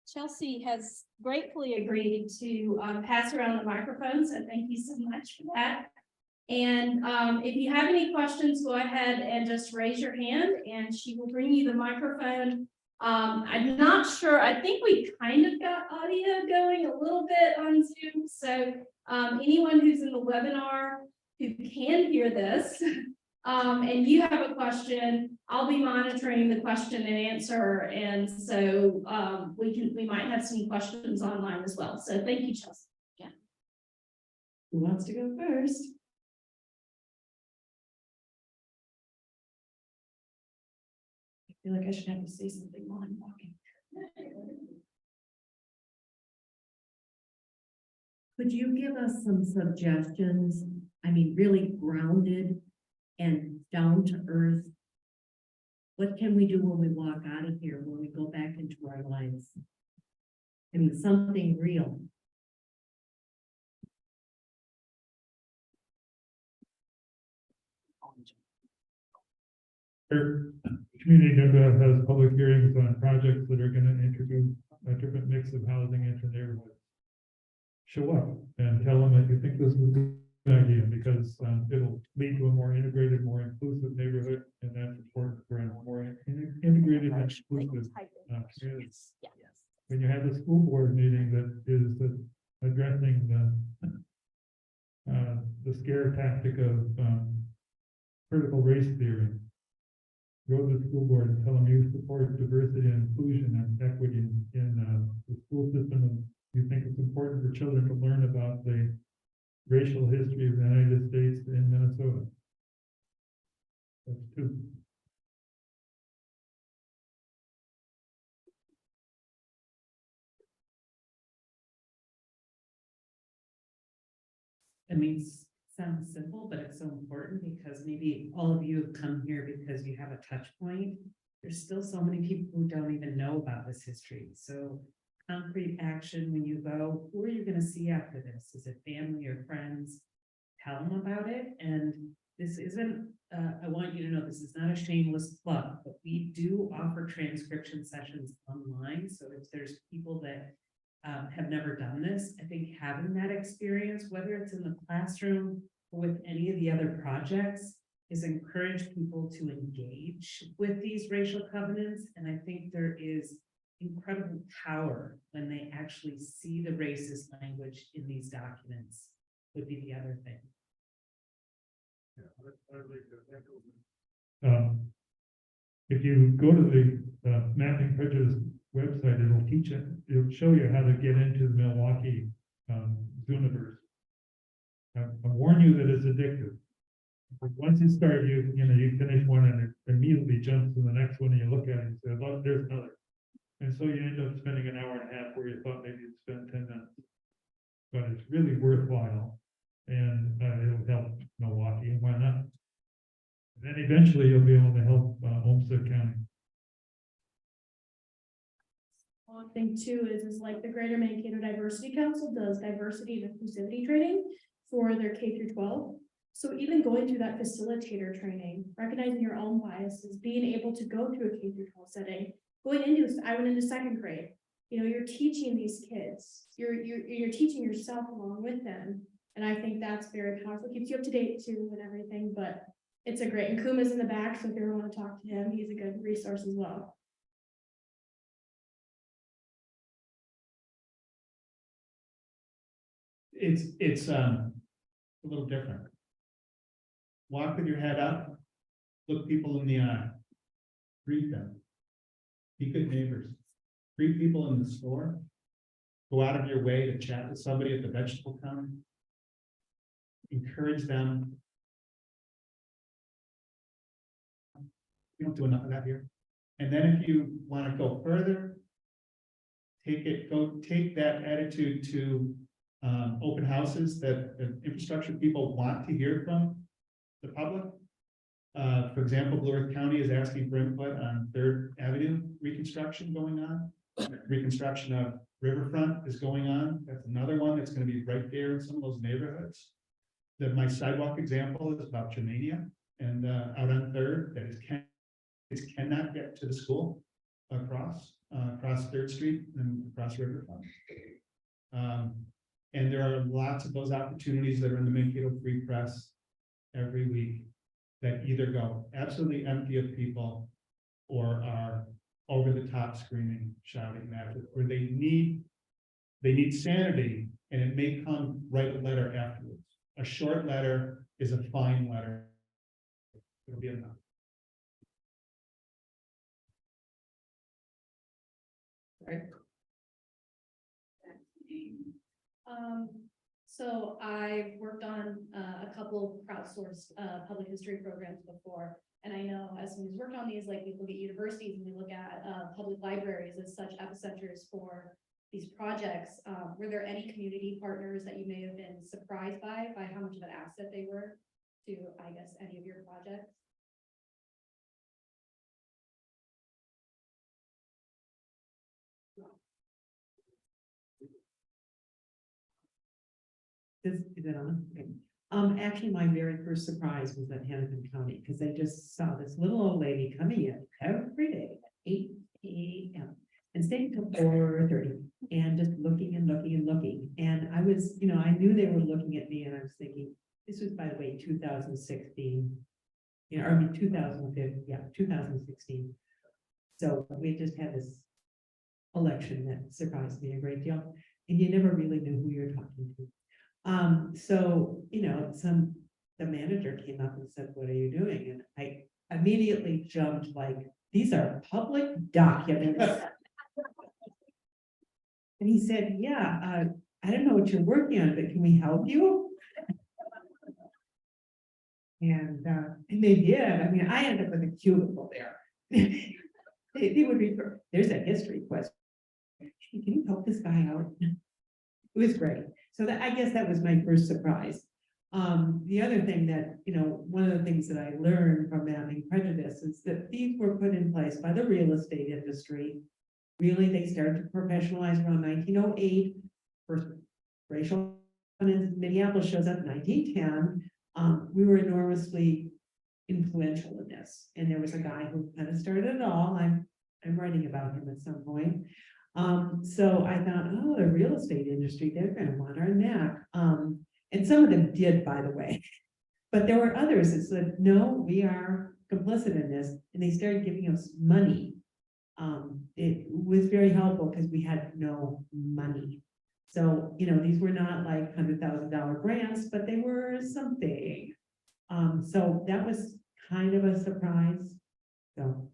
Chelsea has gratefully agreed to pass around the microphone, so thank you so much for that. And if you have any questions, go ahead and just raise your hand and she will bring you the microphone. I'm not sure, I think we kind of got audio going a little bit on Zoom. So anyone who's in the webinar who can hear this, and you have a question, I'll be monitoring the question and answer. And so we might have some questions online as well. So thank you, Chelsea. Yeah. Who wants to go first? I feel like I should have to say something while I'm walking. Could you give us some suggestions? I mean, really grounded and down to earth. What can we do when we walk out of here, when we go back into our lives? I mean, something real. Our community NODA has public hearings on projects that are going to introduce a different mix of housing into neighborhoods. Show up and tell them that you think this is a good idea, because it'll lead to a more integrated, more inclusive neighborhood, and that's important for a more integrated and inclusive community. Yeah. When you have the school board meeting that is addressing the scare tactic of critical race theory, go to the school board and tell them you support diversity and inclusion and equity in the school system, and you think it's important for children to learn about the racial history of the United States in Minnesota. That's two. I mean, sounds simple, but it's so important because maybe all of you have come here because you have a touch point. There's still so many people who don't even know about this history. So concrete action when you go, who are you going to see after this? Is it family or friends? Tell them about it. And this isn't, I want you to know, this is not a shameless plug, but we do offer transcription sessions online. So if there's people that have never done this, I think having that experience, whether it's in the classroom or with any of the other projects, is encourage people to engage with these racial covenants. And I think there is incredible power when they actually see the racist language in these documents, would be the other thing. If you go to the Mapping Prejudice website, it'll teach it, it'll show you how to get into the Milwaukee Zooniverse. I warn you that it's addictive. Once you start, you finish one and it immediately jumps to the next one and you look at it and say, oh, there's another. And so you end up spending an hour and a half where you thought maybe you'd spend 10 minutes. But it's really worthwhile and it'll help Milwaukee, and why not? And then eventually you'll be able to help Olmsted County. One thing too is like the Greater Mankato Diversity Council does diversity and inclusivity training for their K through 12. So even going through that facilitator training, recognizing your own biases, being able to go through a K through 12 setting, I went into second grade. You know, you're teaching these kids, you're teaching yourself along with them. And I think that's very powerful. Keeps you up to date too and everything, but it's a great, and Kuma's in the back. So if you ever want to talk to him, he's a good resource as well. It's a little different. Walk with your head up, look people in the eye, greet them, be good neighbors, greet people in the store, go out of your way to chat with somebody at the vegetable counter, encourage them. We don't do enough of that here. And then if you want to go further, take that attitude to open houses that the infrastructure people want to hear from the public. For example, Blue Earth County is asking for input on 3rd Avenue reconstruction going on. Reconstruction of Riverfront is going on. That's another one that's going to be right there in some of those neighborhoods. My sidewalk example is about Germania and out on 3rd, that cannot get to the school across 3rd Street and across Riverfront. And there are lots of those opportunities that are in the Mankato Free Press every week that either go absolutely empty of people or are over the top screaming, shouting matches, where they need sanity, and it may come write a letter afterwards. A short letter is a fine letter. It'll be enough. Right. So I've worked on a couple crowdsourced public history programs before, and I know as someone who's worked on these, like we look at universities and we look at public libraries as such epicenters for these projects. Were there any community partners that you may have been surprised by how much of an asset they were to, I guess, any of your projects? Is it on? Okay. Actually, my very first surprise was at Hennepin County, because I just saw this little old lady coming in every day at 8 a.m. and staying till 4:30 and just looking and looking and looking. And I was, I knew they were looking at me, and I was thinking, this was, by the way, 2016, or 2015, yeah, 2016. So we just had this election that surprised me a great deal, and you never really knew who you're talking to. So, the manager came up and said, what are you doing? And I immediately jumped like, these are public documents. And he said, yeah, I don't know what you're working on, but can we help you? And they did. I mean, I ended up with a cubicle there. They would refer, there's a history question. Hey, can you help this guy out? It was great. So I guess that was my first surprise. The other thing that, one of the things that I learned from Mapping Prejudice is that these were put in place by the real estate industry. Really, they started to professionalize around 1908. First racial in Minneapolis shows up in 1910. We were enormously influential in this. And there was a guy who kind of started it all. I'm writing about him at some point. So I thought, oh, the real estate industry, they're going to want our neck. And some of them did, by the way, but there were others that said, no, we are complicit in this. And they started giving us money. It was very helpful because we had no money. So, these were not like $100,000 grants, but they were something. So that was kind of a surprise. So.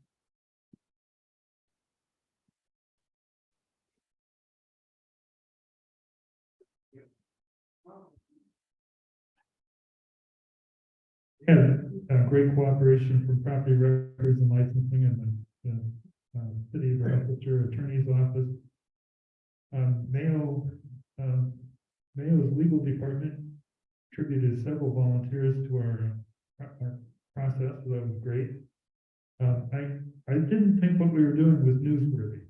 had great cooperation from property records and licensing and the city of Rochester Attorney's Office. Mayo's legal department contributed several volunteers to our process, so that was great. I didn't think what we were doing was newsworthy.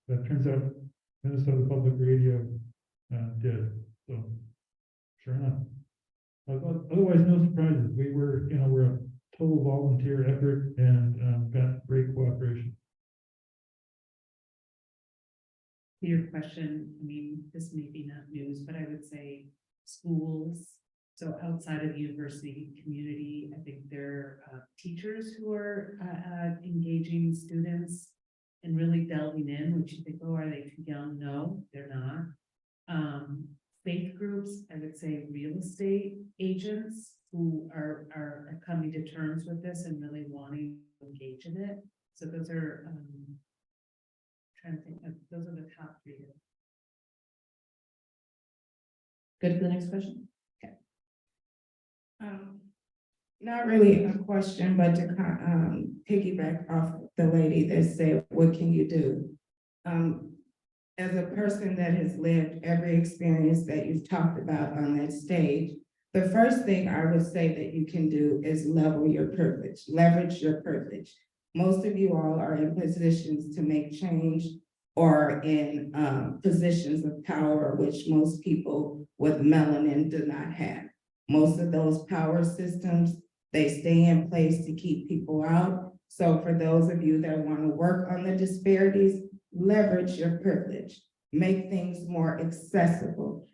That turns out Minnesota Public Radio did, so sure enough. Otherwise, no surprises. We're a total volunteer effort and got great cooperation. To your question, I mean, this may be not news, but I would say schools. So outside of the university community, I think there are teachers who are engaging students and really delving in, which you think, oh, are they too young? No, they're not. Faith groups, I would say real estate agents who are coming to terms with this and really wanting to engage in it. So those are, trying to think, those are the top three. Good for the next question? Not really a question, but to piggyback off the lady that said, what can you do? As a person that has lived every experience that you've talked about on that stage, the first thing I would say that you can do is level your privilege, leverage your privilege. Most of you all are in positions to make change or in positions of power, which most people with melanin do not have. Most of those power systems, they stay in place to keep people out. So for those of you that want to work on the disparities, leverage your privilege, make things more accessible,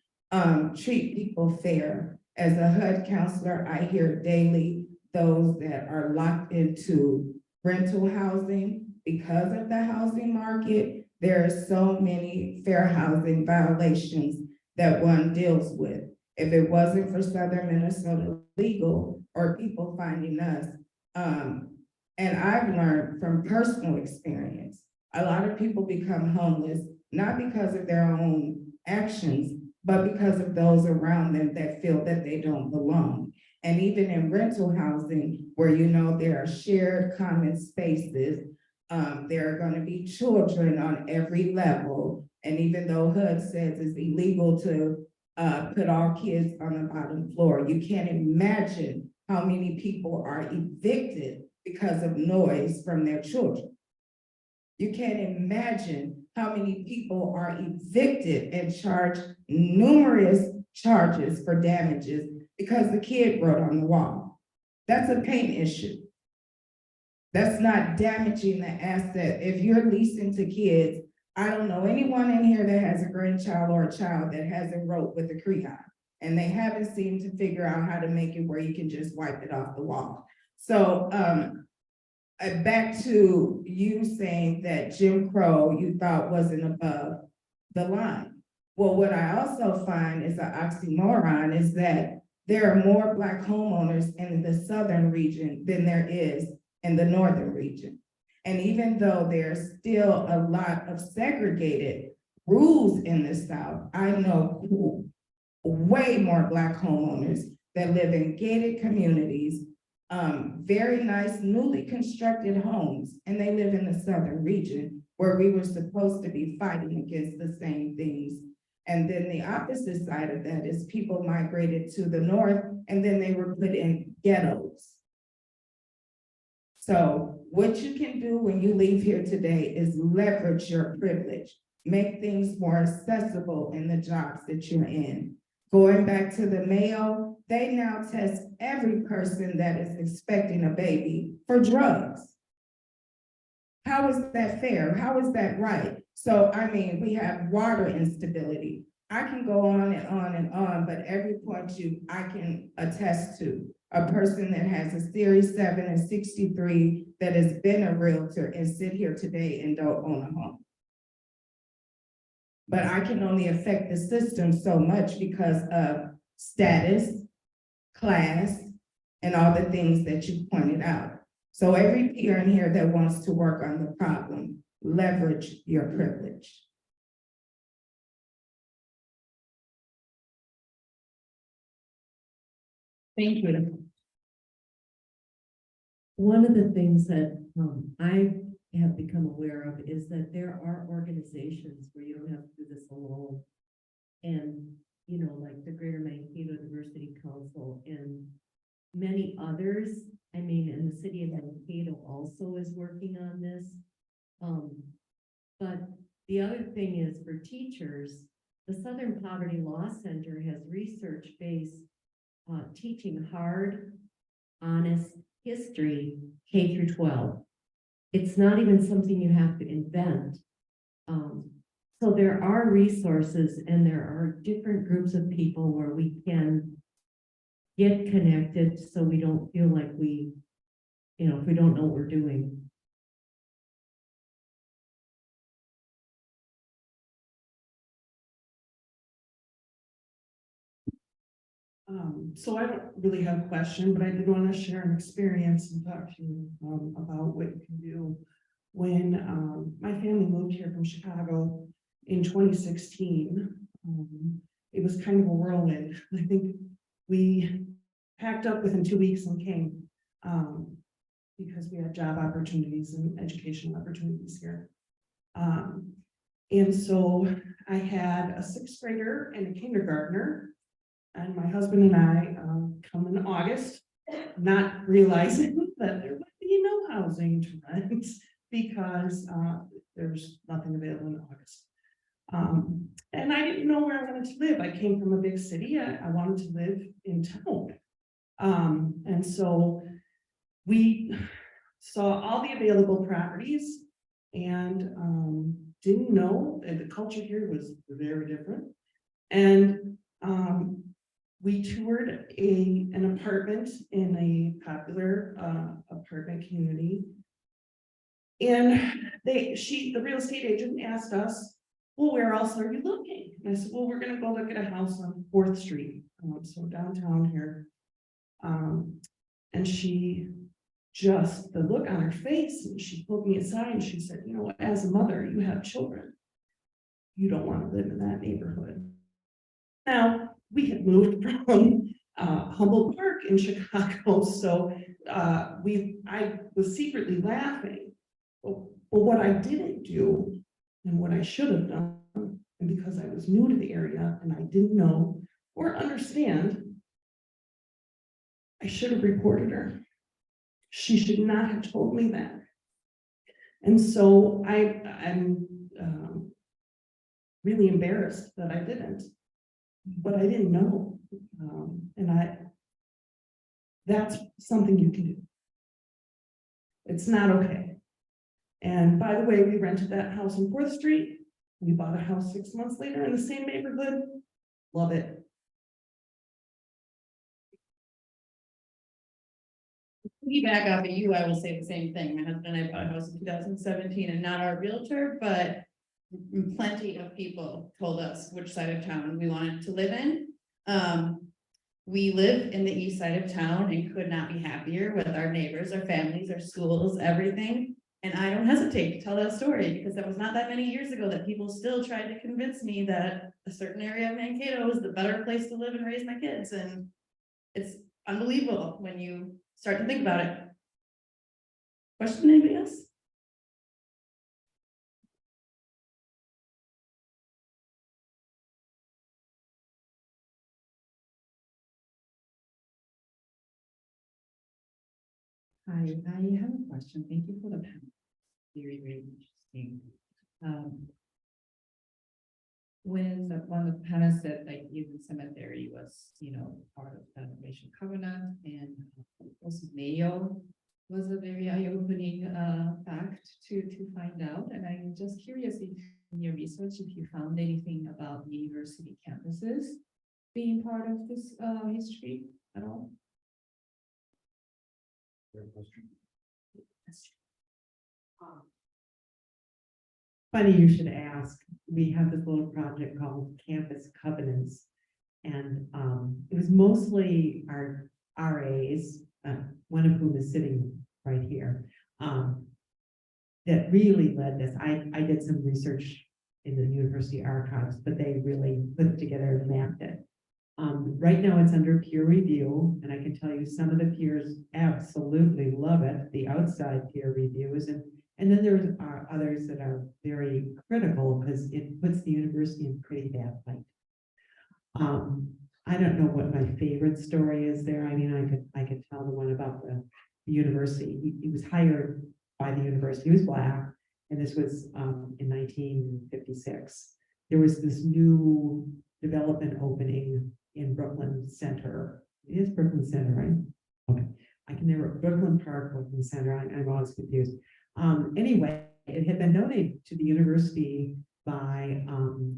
treat people fair. As a HUD counselor, I hear daily those that are locked into rental housing because of the housing market. There are so many fair housing violations that one deals with. If it wasn't for Southern Minnesota Legal or people finding us, and I've learned from personal experience, a lot of people become homeless, not because of their own actions, but because of those around them that feel that they don't belong. And even in rental housing, where there are shared common spaces, there are going to be children on every level. And even though HUD says it's illegal to put all kids on the bottom floor, you can't imagine how many people are evicted because of noise from their children. You can't imagine how many people are evicted and charged numerous charges for damages because the kid wrote on the wall. That's a paint issue. That's not damaging the asset. If you're leasing to kids, I don't know anyone in here that has a grandchild or a child that hasn't wrote with a crayon, and they haven't seemed to figure out how to make it where you can just wipe it off the wall. So back to you saying that Jim Crow you thought wasn't above the line. Well, what I also find is an oxymoron is that there are more Black homeowners in the southern region than there is in the northern region. And even though there's still a lot of segregated rules in the South, I know way more Black homeowners that live in gated communities, very nice newly constructed homes, and they live in the southern region where we were supposed to be fighting against the same things. And then the opposite side of that is people migrated to the north and then they were put in ghettos. So what you can do when you leave here today is leverage your privilege, make things more accessible in the jobs that you're in. Going back to the Mayo, they now test every person that is expecting a baby for drugs. How is that fair? How is that right? So, I mean, we have water instability. I can go on and on and on, but every point I can attest to a person that has a Series 7 and 63 that has been a realtor and sit here today and don't own a home. But I can only affect the system so much because of status, class, and all the things that you pointed out. So every peer in here that wants to work on the problem, leverage your privilege. Thank you. One of the things that I have become aware of is that there are organizations where you don't have to do this alone. And, you know, like the Greater Mankato Diversity Council and many others. I mean, and the city of Mankato also is working on this. But the other thing is for teachers, the Southern Poverty Law Center has research-based teaching hard, honest history K through 12. It's not even something you have to invent. So there are resources and there are different groups of people where we can get connected so we don't feel like we, you know, if we don't know what we're doing. So I don't really have a question, but I did want to share an experience and talk to you about what you can do. When my family moved here from Chicago in 2016, it was kind of a whirlwind. I think we packed up within 2 weeks and came because we had job opportunities and educational opportunities here. And so I had a 6th grader and a kindergartner. And my husband and I come in August, not realizing that there would be no housing to rent because there's nothing available in August. And I didn't know where I wanted to live. I came from a big city. I wanted to live in town. And so we saw all the available properties and didn't know that the culture here was very different. And we toured an apartment in a popular apartment community. And the real estate agent asked us, well, where else are you looking? And I said, well, we're gonna go look at a house on 4th Street, so downtown here. And she just, the look on her face, and she pulled me aside and she said, you know, as a mother, you have children. You don't want to live in that neighborhood. Now, we had moved from Humboldt Park in Chicago, so I was secretly laughing. But what I didn't do, and what I should have done, and because I was new to the area and I didn't know or understand, I should have reported her. She should not have told me that. And so I'm really embarrassed that I didn't. But I didn't know, that's something you can do. It's not okay. And by the way, we rented that house on 4th Street. We bought a house 6 months later in the same neighborhood. Love it. Piggyback off of you, I will say the same thing. My husband and I bought a house in 2017 and not our realtor, but plenty of people told us which side of town we wanted to live in. We live in the east side of town and could not be happier with our neighbors, our families, our schools, everything. And I don't hesitate to tell that story because that was not that many years ago that people still tried to convince me that a certain area of Mankato was the better place to live and raise my kids. And it's unbelievable when you start to think about it. Question, anybody else? Hi, I have a question. Thank you for the panel. Very, very interesting. When one of the panelists said like even cemetery was, you know, part of the Nation Covenant, and also Mayo was a very eye-opening fact to find out. And I'm just curious if in your research, if you found anything about university campuses being part of this history at all. Funny you should ask. We have this little project called Campus Covenants. And it was mostly our RAs, one of whom is sitting right here, that really led this. I did some research in the university archives, but they really put it together and mapped it. Right now it's under peer review, and I can tell you some of the peers absolutely love it, the outside peer reviews, and then there are others that are very critical because it puts the university in pretty bad light. I don't know what my favorite story is there. I mean, I could tell the one about the university. He was hired by the university. He was Black, and this was in 1956. There was this new development opening in Brooklyn Center. It is Brooklyn Center, right? Okay, I can never, Brooklyn Park, Brooklyn Center, I'm always confused. Anyway, it had been donated to the university by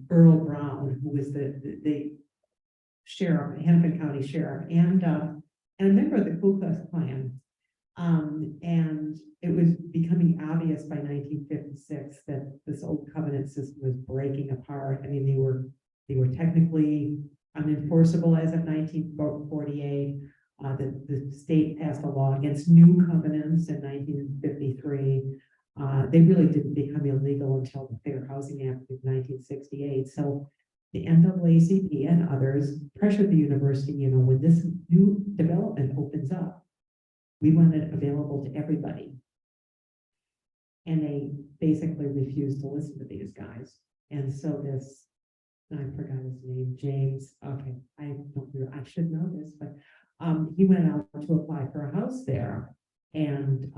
Earl Brown, who was the sheriff, Hennepin County Sheriff, and a member of the Ku Klux Klan. And it was becoming obvious by 1956 that this old covenant system was breaking apart. I mean, they were technically unenforceable as of 1948. The state passed a law against new covenants in 1953. They really didn't become illegal until the Fair Housing Act of 1968. So the NAACP and others pressured the university, you know, when this new development opens up, we want it available to everybody. And they basically refused to listen to these guys. And so this, I forgot his name, James, okay, I should know this, but he went out to apply for a house there. And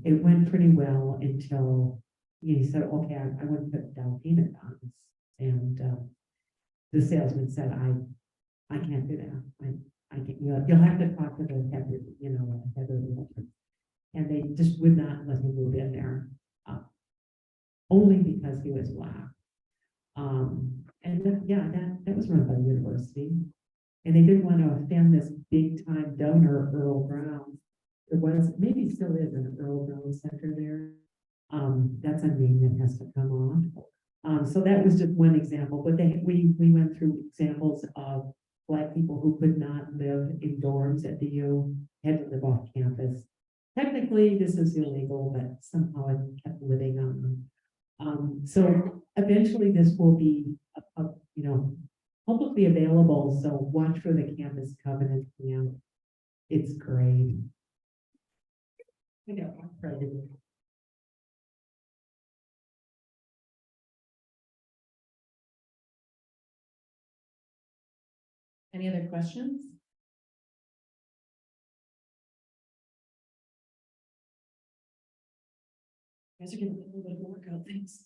it went pretty well until he said, okay, I want to put down payment on this. And the salesman said, I can't do that. I can't, you'll have to talk to the head, you know, head of the realtor. And they just would not let him move in there, only because he was Black. And then, yeah, that was run by the university. And they didn't want to offend this big time donor, Earl Brown. There was, maybe still is an Earl Brown Center there. That's a name that has to come off. So that was just one example, but we went through examples of Black people who could not live in dorms at the U, had to live off campus. Technically, this is illegal, but somehow it kept living on. So eventually this will be, you know, publicly available. So watch for the campus covenant coming out. It's great. I know, I'm proud of it. Any other questions? You guys are getting a little bit of workout, thanks.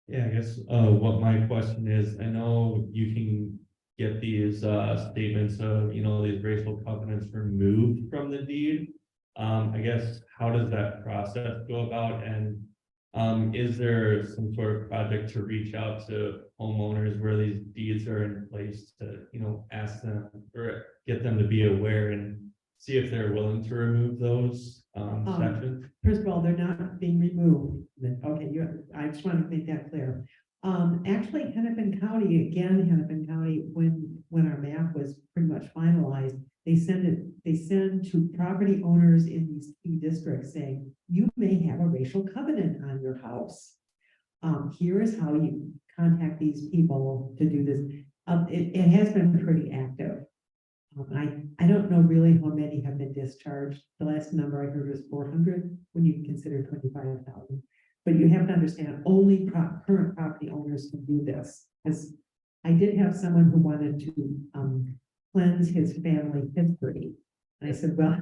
Yeah, I guess what my question is, I know you can get these statements of, you know, these racial covenants removed from the deed. I guess, how does that process go about? And is there some sort of project to reach out to homeowners where these deeds are in place to, you know, ask them or get them to be aware and see if they're willing to remove those sections? First of all, they're not being removed. Okay, I just want to make that clear. Actually, Hennepin County, when our map was pretty much finalized, they send to property owners in these key districts saying, you may have a racial covenant on your house. Here is how you contact these people to do this. It has been pretty active. I don't know really how many have been discharged. The last number I heard was 400 when you consider 25,000. But you have to understand, only current property owners can do this. Because I did have someone who wanted to cleanse his family history. And I said, well,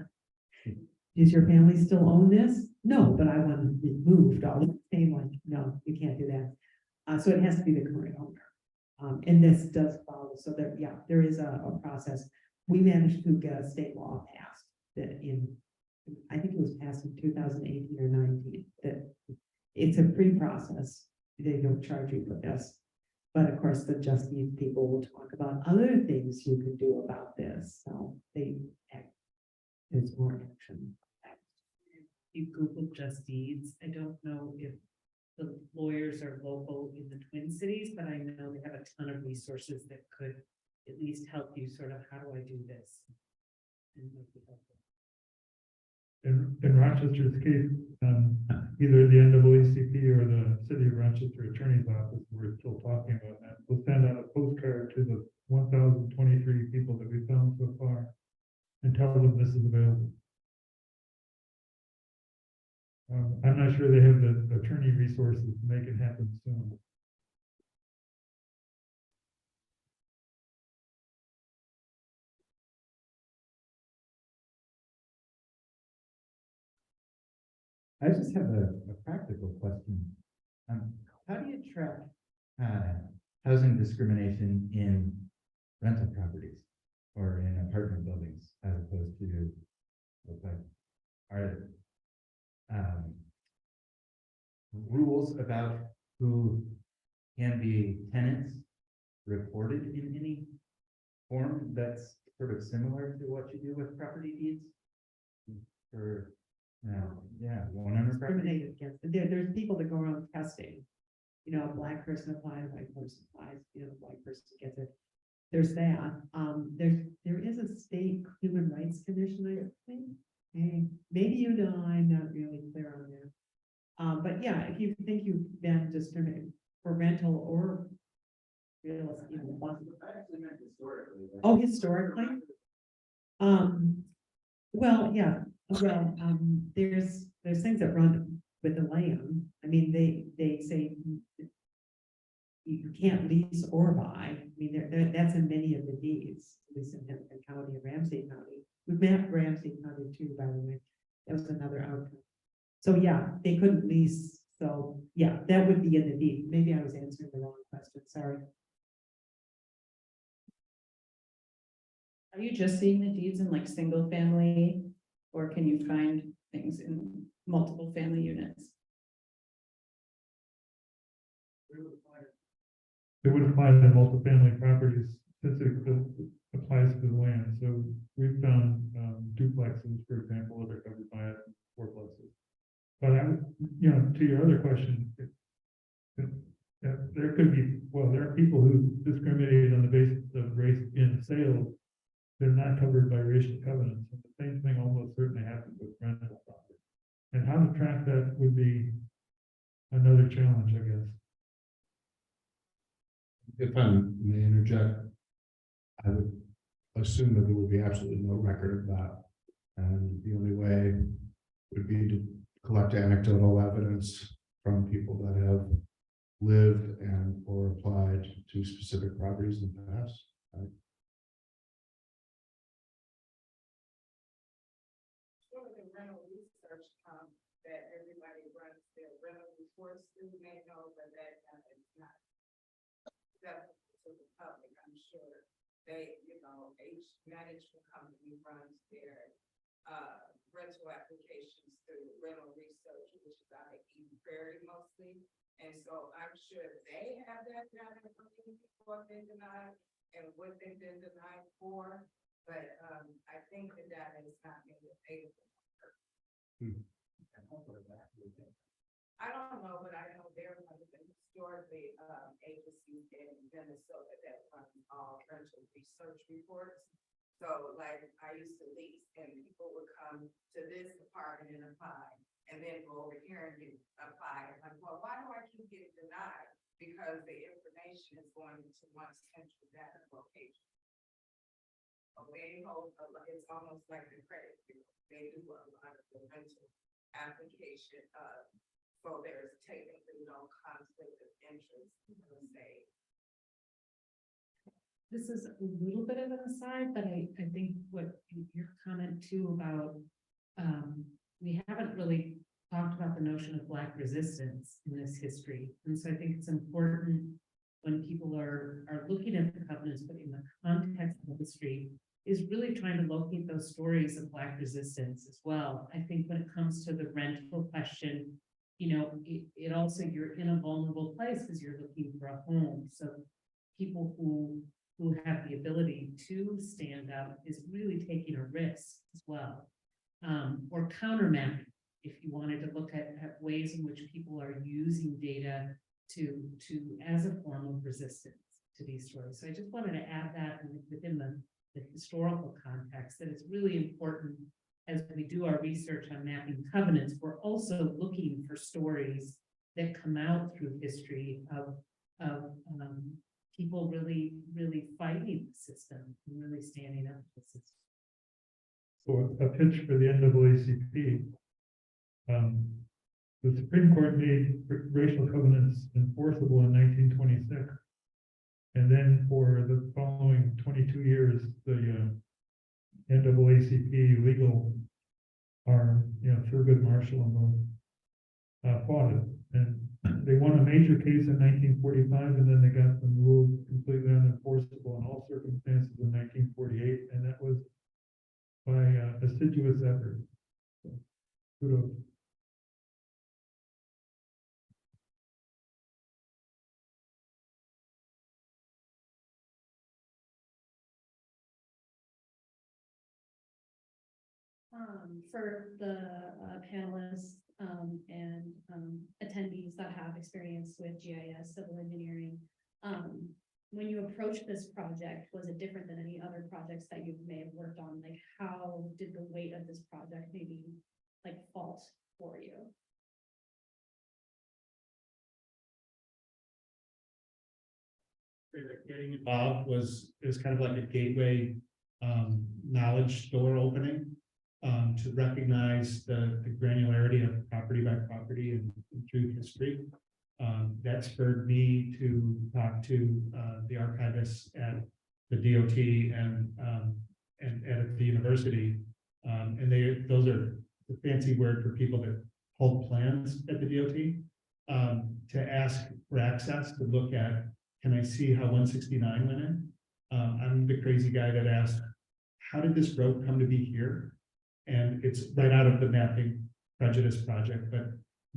does your family still own this? No, but I want it removed all the same. Like, no, you can't do that. So it has to be the current owner. And this does follow. So that, yeah, there is a process. We managed to get a state law passed that I think it was passed in 2018 or 19, that it's a free process. They don't charge you for this. But of course, the Just Deeds people will talk about other things you can do about this. So there's more action. You Google Just Deeds. I don't know if the lawyers are local in the Twin Cities, but I know they have a ton of resources that could at least help you sort of, how do I do this? And might be helpful. In Rochester's case, either the NAACP or the city of Rochester Attorney's Office, we're still talking about that. We'll send out a postcard to the 1,023 people that we found so far and tell them this is available. I'm not sure they have the attorney resources to make it happen soon. I just have a practical question. How do you track housing discrimination in rental properties or in apartment buildings as opposed to like are rules about who can be tenants reported in any form that's sort of similar to what you do with property deeds? For yeah, one under property. Discriminated against, there's people that go around testing. You know, a black person applies, a white person applies, you know, the white person gets it. There's that. There is a state human rights commission, I think. Hey, maybe you know, I'm not really clear on that. But yeah, if you think you've been discriminated for rental or real estate, you know, oh, historically. Well, yeah, well, there's things that run with the land. I mean, they say you can't lease or buy. I mean, that's in many of the deeds, at least in Hennepin County and Ramsey County. We've mapped Ramsey County too, by the way. That was another outcome. So yeah, they couldn't lease. So yeah, that would be in the deed. Maybe I was answering the wrong question. Sorry. Are you just seeing the deeds in like single family, or can you find things in multiple family units? It would apply to multifamily properties since it applies to the land. So we've found duplexes, for example, that are covered by it, fourplexes. But I would, you know, to your other question, there could be, well, there are people who discriminate on the basis of race in sales. They're not covered by racial covenants. And the same thing almost certainly happens with rental property. And how to track that would be another challenge, I guess. If I may interject, I would assume that there would be absolutely no record of that. And the only way would be to collect anecdotal evidence from people that have lived and or applied to specific properties in the past. Right? Sort of the rental research that everybody runs their rental reports through, may know that is not accessible to the public. I'm sure they, you know, each management company runs their rental applications through rental research, which is out of Eden Prairie mostly. And so I'm sure they have that data for people have been denied and what they've been denied for. But I think the data is not made available. I don't know, but I know there have been historically agencies in Minnesota that run all rental research reports. So like I used to lease and people would come to this department and apply and then go over here and apply. And I'm like, well, why do I keep getting denied? Because the information is going into one central data location. They hold it's almost like the credit bureau. They do a lot of the rental application. So there's technically no conflict of interest per se. This is a little bit of an aside, but I think what your comment too about, we haven't really talked about the notion of Black resistance in this history. And so I think it's important when people are looking at the covenants, but in the context of history, is really trying to locate those stories of Black resistance as well. I think when it comes to the rental question, you know, it also, you're in a vulnerable place because you're looking for a home. So people who have the ability to stand up is really taking a risk as well. Or countermapping, if you wanted to look at ways in which people are using data to as a form of resistance to these stories. So I just wanted to add that within the historical context, that it's really important as we do our research on mapping covenants, we're also looking for stories that come out through history of people really, really fighting the system, and really standing up to the system. So a pitch for the NAACP. The Supreme Court made racial covenants enforceable in 1926. And then for the following 22 years, the NAACP legal arm, Thurgood Marshall and those, fought it. And they won a major case in 1945, and then they got them ruled completely unenforceable in all circumstances in 1948, and that was by assiduous effort. So, kudos. For the panelists and attendees that have experience with GIS, civil engineering, when you approach this project, was it different than any other projects that you may have worked on? Like, how did the weight of this project maybe like fault for you? Getting involved is kind of like a gateway knowledge door opening to recognize the granularity of property by property and through history. That spurred me to talk to the archivists at the DOT and at the university. And those are the fancy word for people that hold plans at the DOT, to ask for access to look at, can I see how 169 went in? I'm the crazy guy that asked, how did this road come to be here? And it's right out of the mapping prejudice project, but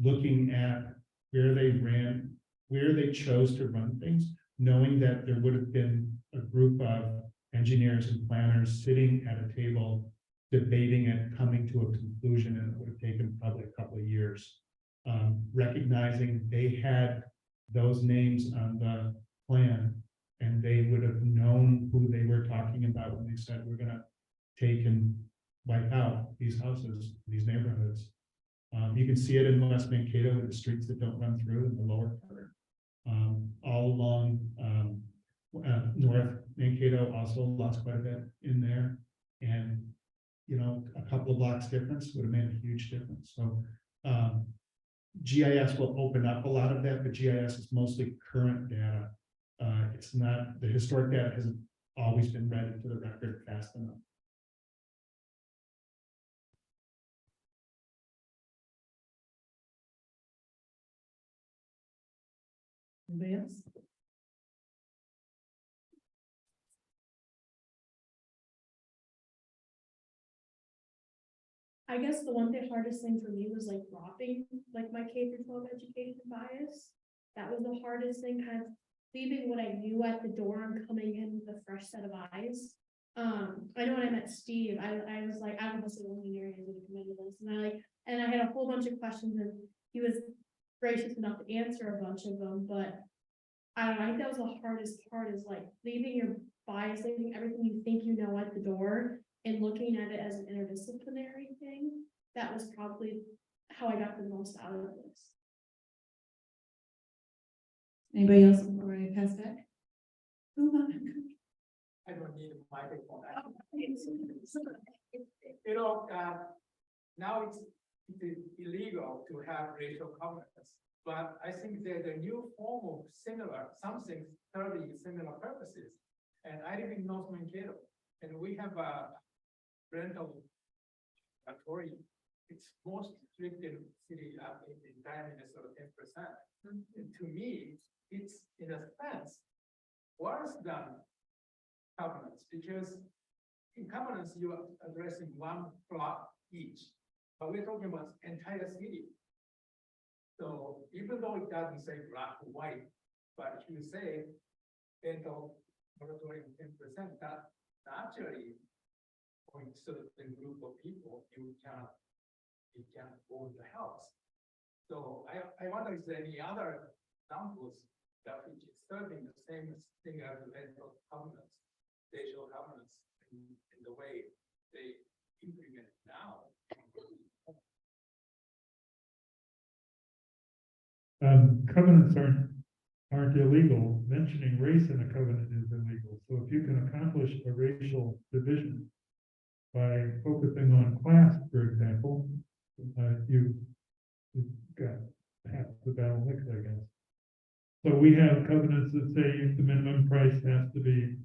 looking at where they ran, where they chose to run things, knowing that there would have been a group of engineers and planners sitting at a table, debating it, coming to a conclusion, and it would have taken probably a couple of years. Recognizing they had those names on the plan, and they would have known who they were talking about when they said, we're gonna take and wipe out these houses, these neighborhoods. You can see it in West Mankato with the streets that don't run through in the lower part. All along North Mankato also lost quite a bit in there. And, a couple of blocks difference would have made a huge difference. So GIS will open up a lot of that, but GIS is mostly current data. It's not, the historic data hasn't always been read into the record fast enough. Anybody else? I guess the hardest thing for me was like dropping like my K-12 education bias. That was the hardest thing, kind of leaving what I knew at the door and coming in with a fresh set of eyes. I know when I met Steve, I was like, I don't know civil engineering is really committed to this, and I had a whole bunch of questions, and he was gracious enough to answer a bunch of them, but I don't know, I think that was the hardest part, is like leaving your bias, leaving everything you think you know at the door and looking at it as an interdisciplinary thing. That was probably how I got the most out of this. Anybody else before I pass back? I don't need a microphone. Now it's illegal to have racial covenants, but I think there's a new form of something serving similar purposes. And I live in North Mankato, and we have a rental authority. It's most strict in city in entire Minnesota, 10%. And to me, it's in a sense worse than covenants, because in covenants you are addressing one block each, but we're talking about entire city. So even though it doesn't say black or white, but if you say rental moratorium 10%, that naturally points to the group of people you can own the house. So I wonder if there are any other examples that which is serving the same thing as the rental covenants, racial covenants, in the way they implement it now. Covenants aren't illegal. Mentioning race in a covenant is illegal. So if you can accomplish a racial division by focusing on class, for example, you've got half the battle mixed, I guess. So we have covenants that say the minimum price has to be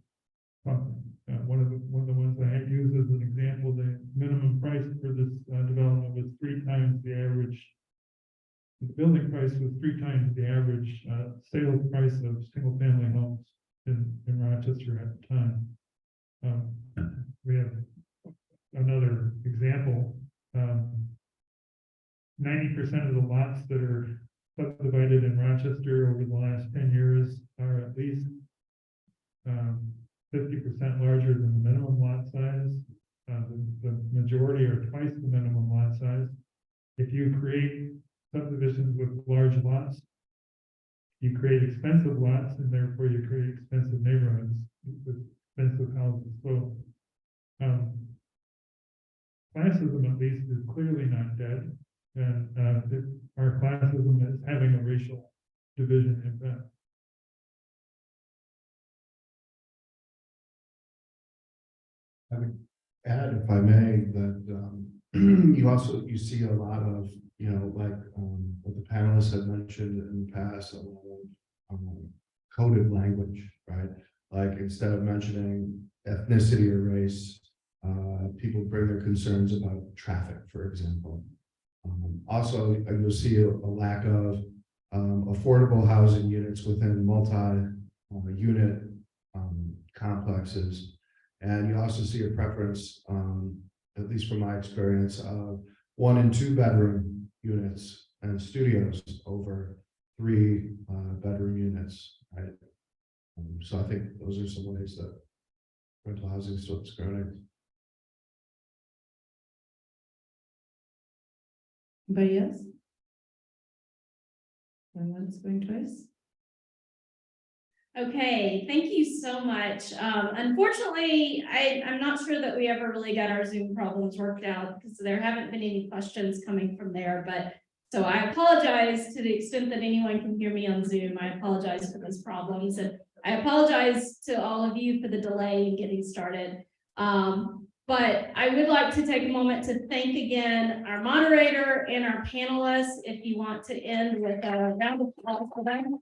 something. One of the ones I had used as an example, the minimum price for this development was 3 times the average. The building price was 3 times the average sales price of single family homes in Rochester at the time. We have another example. 90% of the lots that are subdivided in Rochester over the last 10 years are at least 50% larger than the minimum lot size. The majority are twice the minimum lot size. If you create subdivisions with large lots, you create expensive lots, and therefore you create expensive neighborhoods with expensive houses. So classism, at least, is clearly not dead, and our classism is having a racial division impact. I would add, if I may, that you see a lot of, like what the panelists have mentioned in the past, a lot of coded language, right? Like instead of mentioning ethnicity or race, people bring their concerns about traffic, for example. Also, you'll see a lack of affordable housing units within multi-unit complexes. And you also see a preference, at least from my experience, of 1 and 2 bedroom units and studios over 3 bedroom units, right? So I think those are some ways that rental housing is still discriminating. Anybody else? Going once, going twice? Okay, thank you so much. Unfortunately, I'm not sure that we ever really got our Zoom problems worked out because there haven't been any questions coming from there, but so I apologize to the extent that anyone can hear me on Zoom. I apologize for those problems, and I apologize to all of you for the delay in getting started. But I would like to take a moment to thank again our moderator and our panelists. If you want to end with a round of applause for them.